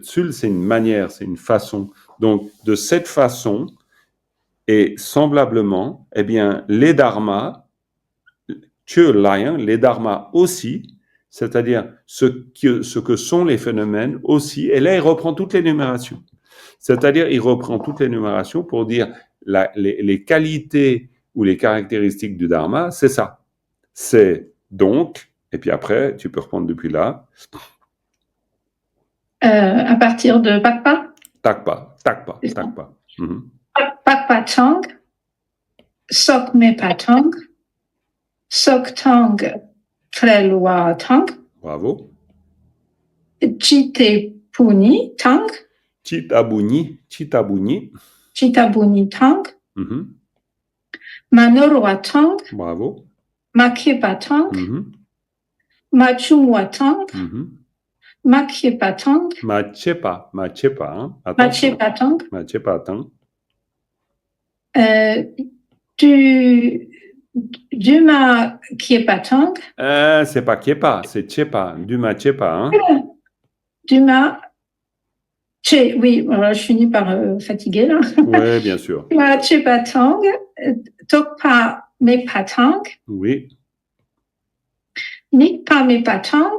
Speaker 1: tsul, c'est une manière, c'est une façon. Donc, de cette façon, et semblablement, eh bien, les dharmas, les dharmas aussi, c'est-à-dire ce que sont les phénomènes aussi, et là, il reprend toutes les numérations. C'est-à-dire, il reprend toutes les numérations pour dire les qualités ou les caractéristiques du dharma, c'est ça. C'est donc, et puis après, tu peux reprendre depuis là.
Speaker 7: À partir de Pakpa.
Speaker 1: Takpa. Mm-hmm.
Speaker 7: Pakpa Tang, Sok Mepa Tang, Sok Tang Trelwa Tang.
Speaker 1: Bravo.
Speaker 7: Chitapuni Tang.
Speaker 1: Chitabuni
Speaker 7: Tang.
Speaker 1: Mm-hmm.
Speaker 7: Manorwa Tang.
Speaker 1: Bravo.
Speaker 7: Makyepa Tang.
Speaker 1: Mm-hmm.
Speaker 7: Machungwa Tang.
Speaker 1: Mm-hmm.
Speaker 7: Makyepa Tang.
Speaker 1: Machepa, hein.
Speaker 7: Machepa Tang.
Speaker 1: Machepa Tang.
Speaker 7: Duma Kyepa Tang.
Speaker 1: C'est pas Kyepa, c'est Chepa. Duma Chepa, hein.
Speaker 7: Duma Che, oui, je finis par fatiguer là.
Speaker 1: Oui, bien sûr.
Speaker 7: Duma Chepa Tang. Tokpa Mepa Tang.
Speaker 1: Oui.
Speaker 7: Nikpa Mepa Tang.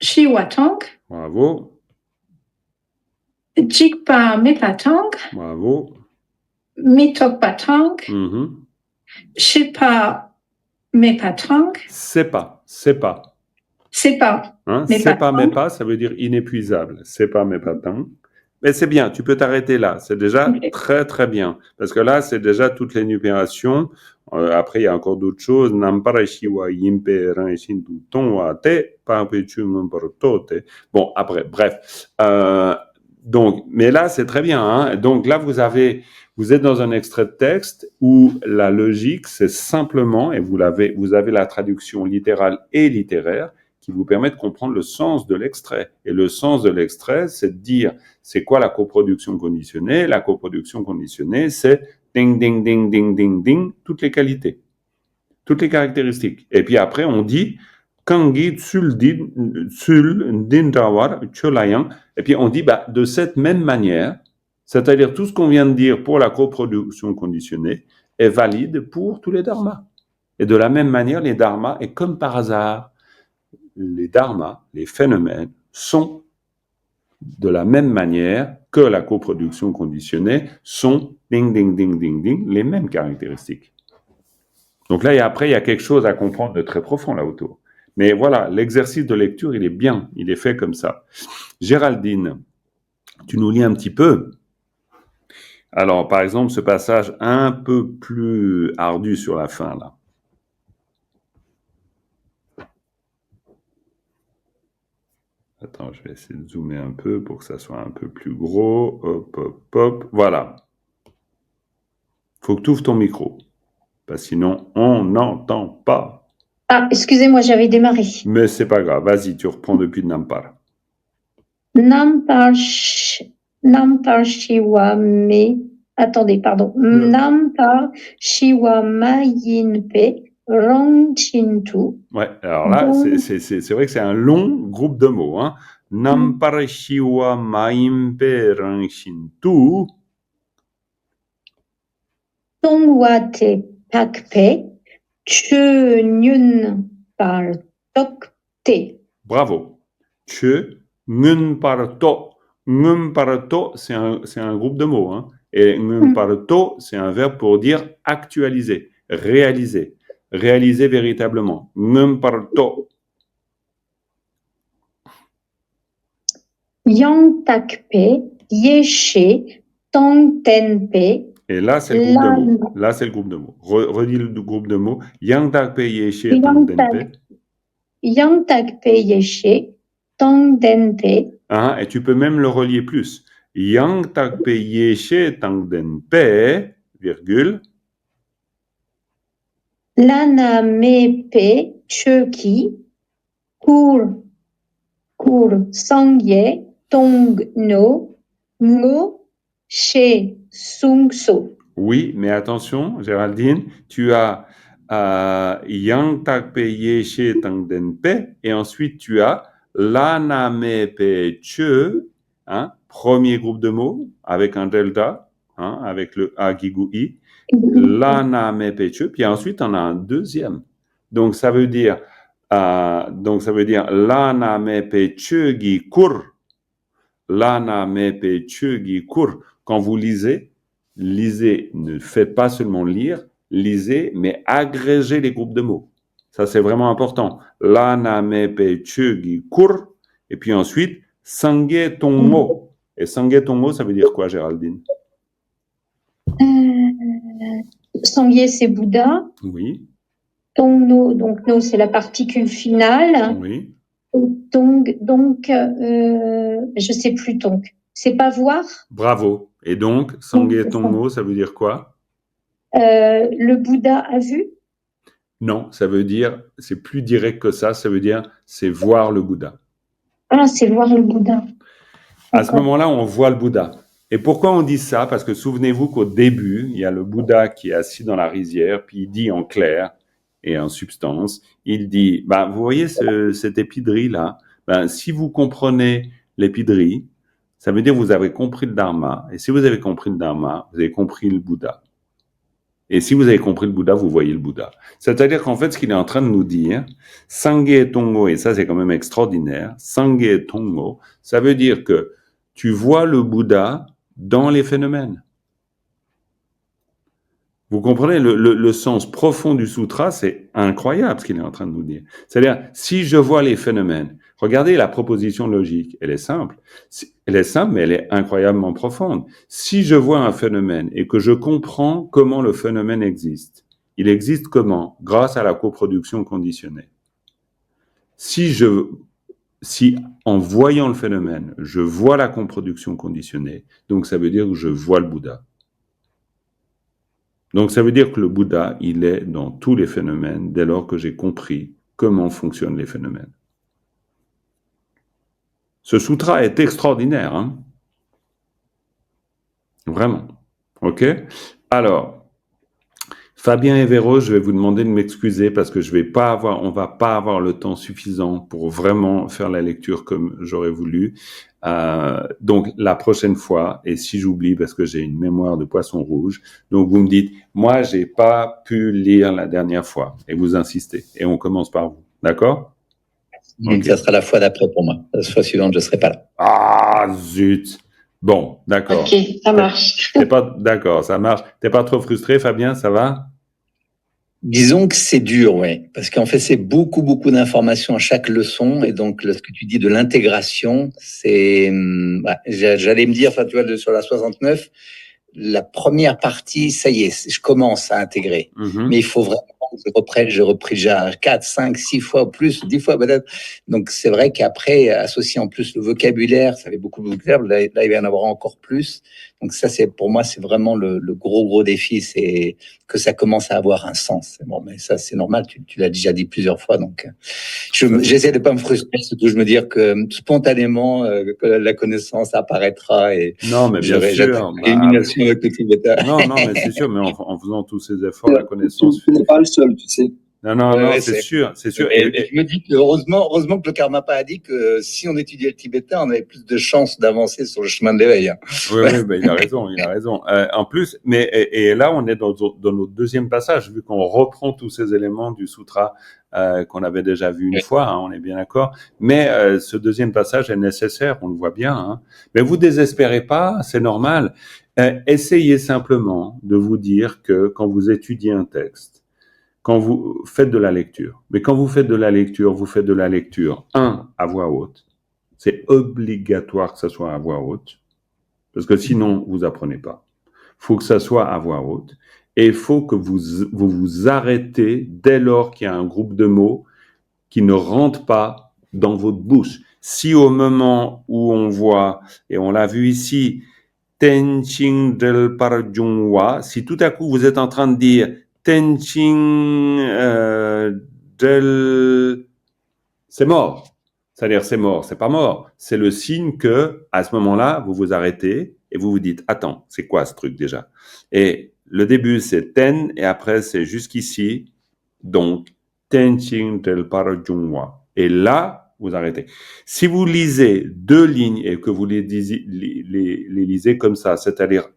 Speaker 7: Shiwa Tang.
Speaker 1: Bravo.
Speaker 7: Jikpa Mepa Tang.
Speaker 1: Bravo.
Speaker 7: Mitokpa Tang.
Speaker 1: Mm-hmm.
Speaker 7: Shepa Mepa Tang.
Speaker 1: C'est pas. Hein? C'est pas, mais pas, ça veut dire inépuisable. C'est pas, mais pas tant. Mais c'est bien, tu peux t'arrêter là. C'est déjà très, très bien. Parce que là, c'est déjà toutes les numérations. Après, il y a encore d'autres choses. Bon, après, bref. Donc, mais là, c'est très bien. Hein? Donc là, vous êtes dans un extrait de texte où la logique, c'est simplement, et vous avez la traduction littérale et littéraire, qui vous permet de comprendre le sens de l'extrait. Et le sens de l'extrait, c'est de dire, c'est quoi la coproduction conditionnée? La coproduction conditionnée, c'est ding, ding, ding, ding, ding, ding, toutes les qualités. toutes les caractéristiques. Et puis après, on dit Kangi Tsul Din Rawar Cholayang. Et puis on dit de cette même manière, c'est-à-dire tout ce qu'on vient de dire pour la coproduction conditionnée est valide pour tous les dharmas. Et de la même manière, les dharmas, et comme par hasard, les dharmas, les phénomènes, sont de la même manière que la coproduction conditionnée, sont ding, ding, ding, ding, ding, les mêmes caractéristiques. Donc là, après, il y a quelque chose à comprendre de très profond là autour. Mais voilà, l'exercice de lecture, il est bien, il est fait comme ça. Géraldine, tu nous lis un petit peu. Alors, par exemple, ce passage un peu plus ardu sur la fin, là. Attends, je vais essayer de zoomer un peu pour que ça soit un peu plus gros. Hop, hop, hop. Voilà. Faut que tu ouvres ton micro. Parce que sinon, on n'entend pas.
Speaker 5: Ah, excusez-moi, j'avais démarré.
Speaker 1: Mais c'est pas grave. Vas-y, tu reprends depuis Nampar.
Speaker 5: Nampar Shiwa Me. Attendez, pardon. Nampar Shiwa Ma Yinpe Rong Chintu.
Speaker 1: Ouais, alors là, c'est vrai que c'est un long groupe de mots. Hein. Nampar Shiwa Ma Yinpe Rong Chintu.
Speaker 5: Tongwate Pakpe Che Nyun Par Tokte.
Speaker 1: Bravo. Che Nyun Par To. Nyun Par To, c'est un groupe de mots. Hein. Et Nyun Par To, c'est un verbe pour dire actualiser, réaliser. Réaliser véritablement. Nyun Par To.
Speaker 5: Yang Takpe Yeshe Tong Tenpe.
Speaker 1: Et là, c'est le groupe de mots. Là, c'est le groupe de mots. Redis le groupe de mots. Yang Takpe Yeshe Tong Tenpe.
Speaker 5: Yang Takpe Yeshe Tong Tenpe.
Speaker 1: Et tu peux même le relier plus. Yang Takpe Yeshe Tong Tenpe, virgule.
Speaker 5: Lana Mepe Cheki Kur Sangye Tong No Ngo She Sung So.
Speaker 1: Oui, mais attention, Géraldine, tu as Yang Takpe Yeshe Tang Denpe et ensuite tu as Lana Mepe Che, premier groupe de mots avec un delta, avec le A Gigou I, Lana Mepe Che, puis ensuite on a un deuxième. Donc ça veut dire Lana Mepe Che Gi Kur. Lana Mepe Che Gi Kur. Quand vous lisez, ne faites pas seulement lire, lisez, mais agrégez les groupes de mots. Ça, c'est vraiment important. Lana Mepe Che Gi Kur. Et puis ensuite, Sangye Tongmo. Et Sangye Tongmo, ça veut dire quoi, Géraldine?
Speaker 5: Sangye, c'est Bouddha.
Speaker 1: Oui.
Speaker 5: Tongno, donc no, c'est la particule finale.
Speaker 1: Oui.
Speaker 5: Donc, je sais plus, donc. C'est pas voir.
Speaker 1: Bravo. Et donc, Sangye Tongmo, ça veut dire quoi?
Speaker 5: Le Bouddha a vu?
Speaker 1: Non, ça veut dire, c'est plus direct que ça, veut dire, c'est voir le Bouddha.
Speaker 5: Ah, c'est voir le Bouddha.
Speaker 1: À ce moment-là, on voit le Bouddha. Et pourquoi on dit ça? Parce que souvenez-vous qu'au début, il y a le Bouddha qui est assis dans la rizière, puis il dit en clair et en substance, il dit, vous voyez cette épidrie-là, si vous comprenez l'épidrie, ça veut dire que vous avez compris le Dharma. Et si vous avez compris le Dharma, vous avez compris le Bouddha. Et si vous avez compris le Bouddha, vous voyez le Bouddha. C'est-à-dire qu'en fait, ce qu'il est en train de nous dire, Sangye Tongmo, et ça c'est quand même extraordinaire, Sangye Tongmo, ça veut dire que tu vois le Bouddha dans les phénomènes. Vous comprenez, le sens profond du sutra, c'est incroyable ce qu'il est en train de nous dire. C'est-à-dire, si je vois les phénomènes, regardez la proposition logique, elle est simple. Elle est simple, mais elle est incroyablement profonde. Si je vois un phénomène et que je comprends comment le phénomène existe, il existe comment? Grâce à la coproduction conditionnée. Si en voyant le phénomène, je vois la coproduction conditionnée, donc ça veut dire que je vois le Bouddha. Donc ça veut dire que le Bouddha, il est dans tous les phénomènes dès lors que j'ai compris comment fonctionnent les phénomènes. Ce sutra est extraordinaire, hein? Vraiment. Ok? Alors, Fabien et Véro, je vais vous demander de m'excuser parce que on va pas avoir le temps suffisant pour vraiment faire la lecture comme j'aurais voulu. Donc la prochaine fois, et si j'oublie parce que j'ai une mémoire de poisson rouge, donc vous me dites, moi j'ai pas pu lire la dernière fois, et vous insistez, et on commence par vous, d'accord?
Speaker 8: Okay. Ça sera la fois d'après pour moi. La fois suivante, je serai pas là.
Speaker 1: Ah zut. Bon, d'accord.
Speaker 4: Ok, ça marche.
Speaker 1: T'es pas d'accord, ça marche. T'es pas trop frustré, Fabien, ça va?
Speaker 8: Disons que c'est dur, ouais, parce qu'en fait c'est beaucoup d'informations à chaque leçon, et donc ce que tu dis de l'intégration, c'est, j'allais me dire, enfin tu vois, sur la 69, la première partie, ça y est, je commence à intégrer, mais il faut vraiment que je repris déjà 4, 5, 6 fois plus, 10 fois peut-être. Donc c'est vrai qu'après, associer en plus le vocabulaire, ça fait beaucoup de vocabulaire, là il va y en avoir encore plus. Donc ça, pour moi, c'est vraiment le gros défi, c'est que ça commence à avoir un sens. Bon, mais ça, c'est normal, tu l'as déjà dit plusieurs fois, donc j'essaie de pas me frustrer, surtout je me dire que spontanément, que la connaissance apparaîtra et
Speaker 1: non, mais bien sûr,
Speaker 8: l'élimination avec le tibétain.
Speaker 1: Non, mais c'est sûr, mais en faisant tous ces efforts, la connaissance.
Speaker 6: Tu n'es pas le seul, tu sais.
Speaker 1: Non, c'est sûr.
Speaker 8: Et je me dis que heureusement que le karma pas a dit que si on étudiait le tibétain, on avait plus de chances d'avancer sur le chemin de l'éveil.
Speaker 1: Oui, il a raison. En plus, et là, on est dans notre deuxième passage, vu qu'on reprend tous ces éléments du sutra qu'on avait déjà vu une fois, on est bien d'accord. Mais ce deuxième passage est nécessaire, on le voit bien. Hein. Mais vous désespérez pas, c'est normal. Essayez simplement de vous dire que quand vous étudiez un texte, quand vous faites de la lecture, mais quand vous faites de la lecture, vous faites de la lecture, à voix haute. C'est obligatoire que ça soit à voix haute, parce que sinon, vous apprenez pas. Il faut que ça soit à voix haute, et il faut que vous arrêtez dès lors qu'il y a un groupe de mots qui ne rentrent pas dans votre bouche. Si au moment où on voit, et on l'a vu ici, Tenching del Parjungwa, si tout à coup vous êtes en train de dire Tenching del... C'est mort. C'est-à-dire c'est mort, c'est pas mort. C'est le signe que, à ce moment-là, vous vous arrêtez et vous vous dites, attends, c'est quoi ce truc déjà? Et le début, c'est ten, et après, c'est jusqu'ici. Donc, Tenching del Parjungwa. Et là, vous arrêtez. Si vous lisez 2 lignes et que vous les lisez comme ça, c'est-à-dire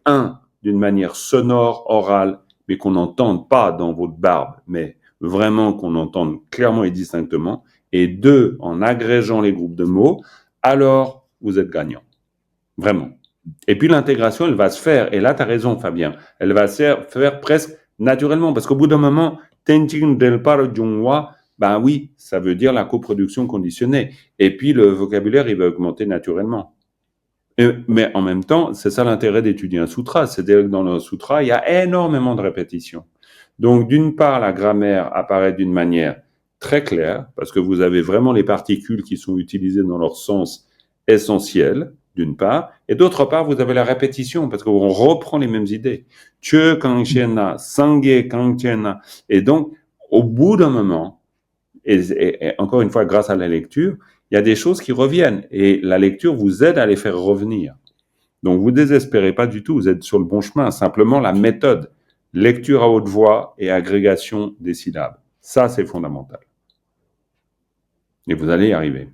Speaker 1: d'une manière sonore, orale, mais qu'on n'entende pas dans votre barbe, mais vraiment qu'on entende clairement et distinctement, et 2, en agrégeant les groupes de mots, alors vous êtes gagnant. Vraiment. Et puis l'intégration, elle va se faire, et là tu as raison Fabien, elle va se faire presque naturellement, parce qu'au bout d'un moment, Tenjing del Parjungwa, ben oui, ça veut dire la coproduction conditionnée, et puis le vocabulaire, il va augmenter naturellement. Mais en même temps, c'est ça l'intérêt d'étudier un sutra, c'est-à-dire que dans le sutra, il y a énormément de répétitions. Donc d'une part, la grammaire apparaît d'une manière très claire, parce que vous avez vraiment les particules qui sont utilisées dans leur sens essentiel, d'une part, et d'autre part, vous avez la répétition, parce qu'on reprend les mêmes idées. Che kangchena, sangye kangchena. Et donc, au bout d'un moment, et encore une fois, grâce à la lecture, il y a des choses qui reviennent, et la lecture vous aide à les faire revenir. Donc, vous désespérez pas du tout, vous êtes sur le bon chemin. Simplement, la méthode, lecture à haute voix et agrégation des syllabes. Ça, c'est fondamental. Et vous allez y arriver.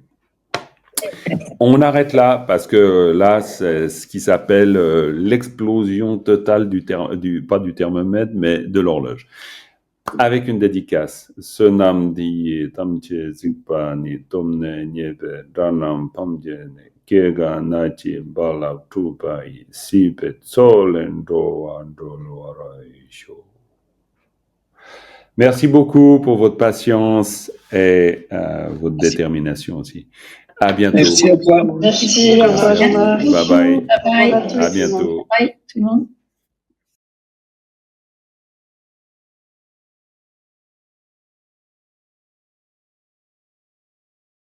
Speaker 1: On arrête là, parce que là, c'est ce qui s'appelle l'explosion totale pas du thermomètre, mais de l'horloge. Avec une dédicace. Sonam di tamche zikpani tomne nyebe danam pamjene kega nachi bala tupai sipet solendo andolo araisho. Merci beaucoup pour votre patience et votre détermination aussi. À bientôt.
Speaker 6: Merci à toi.
Speaker 4: Merci, au revoir Jean-Marc.
Speaker 1: Bye bye.
Speaker 7: Bye bye.
Speaker 1: À bientôt.
Speaker 7: Bye tout le monde.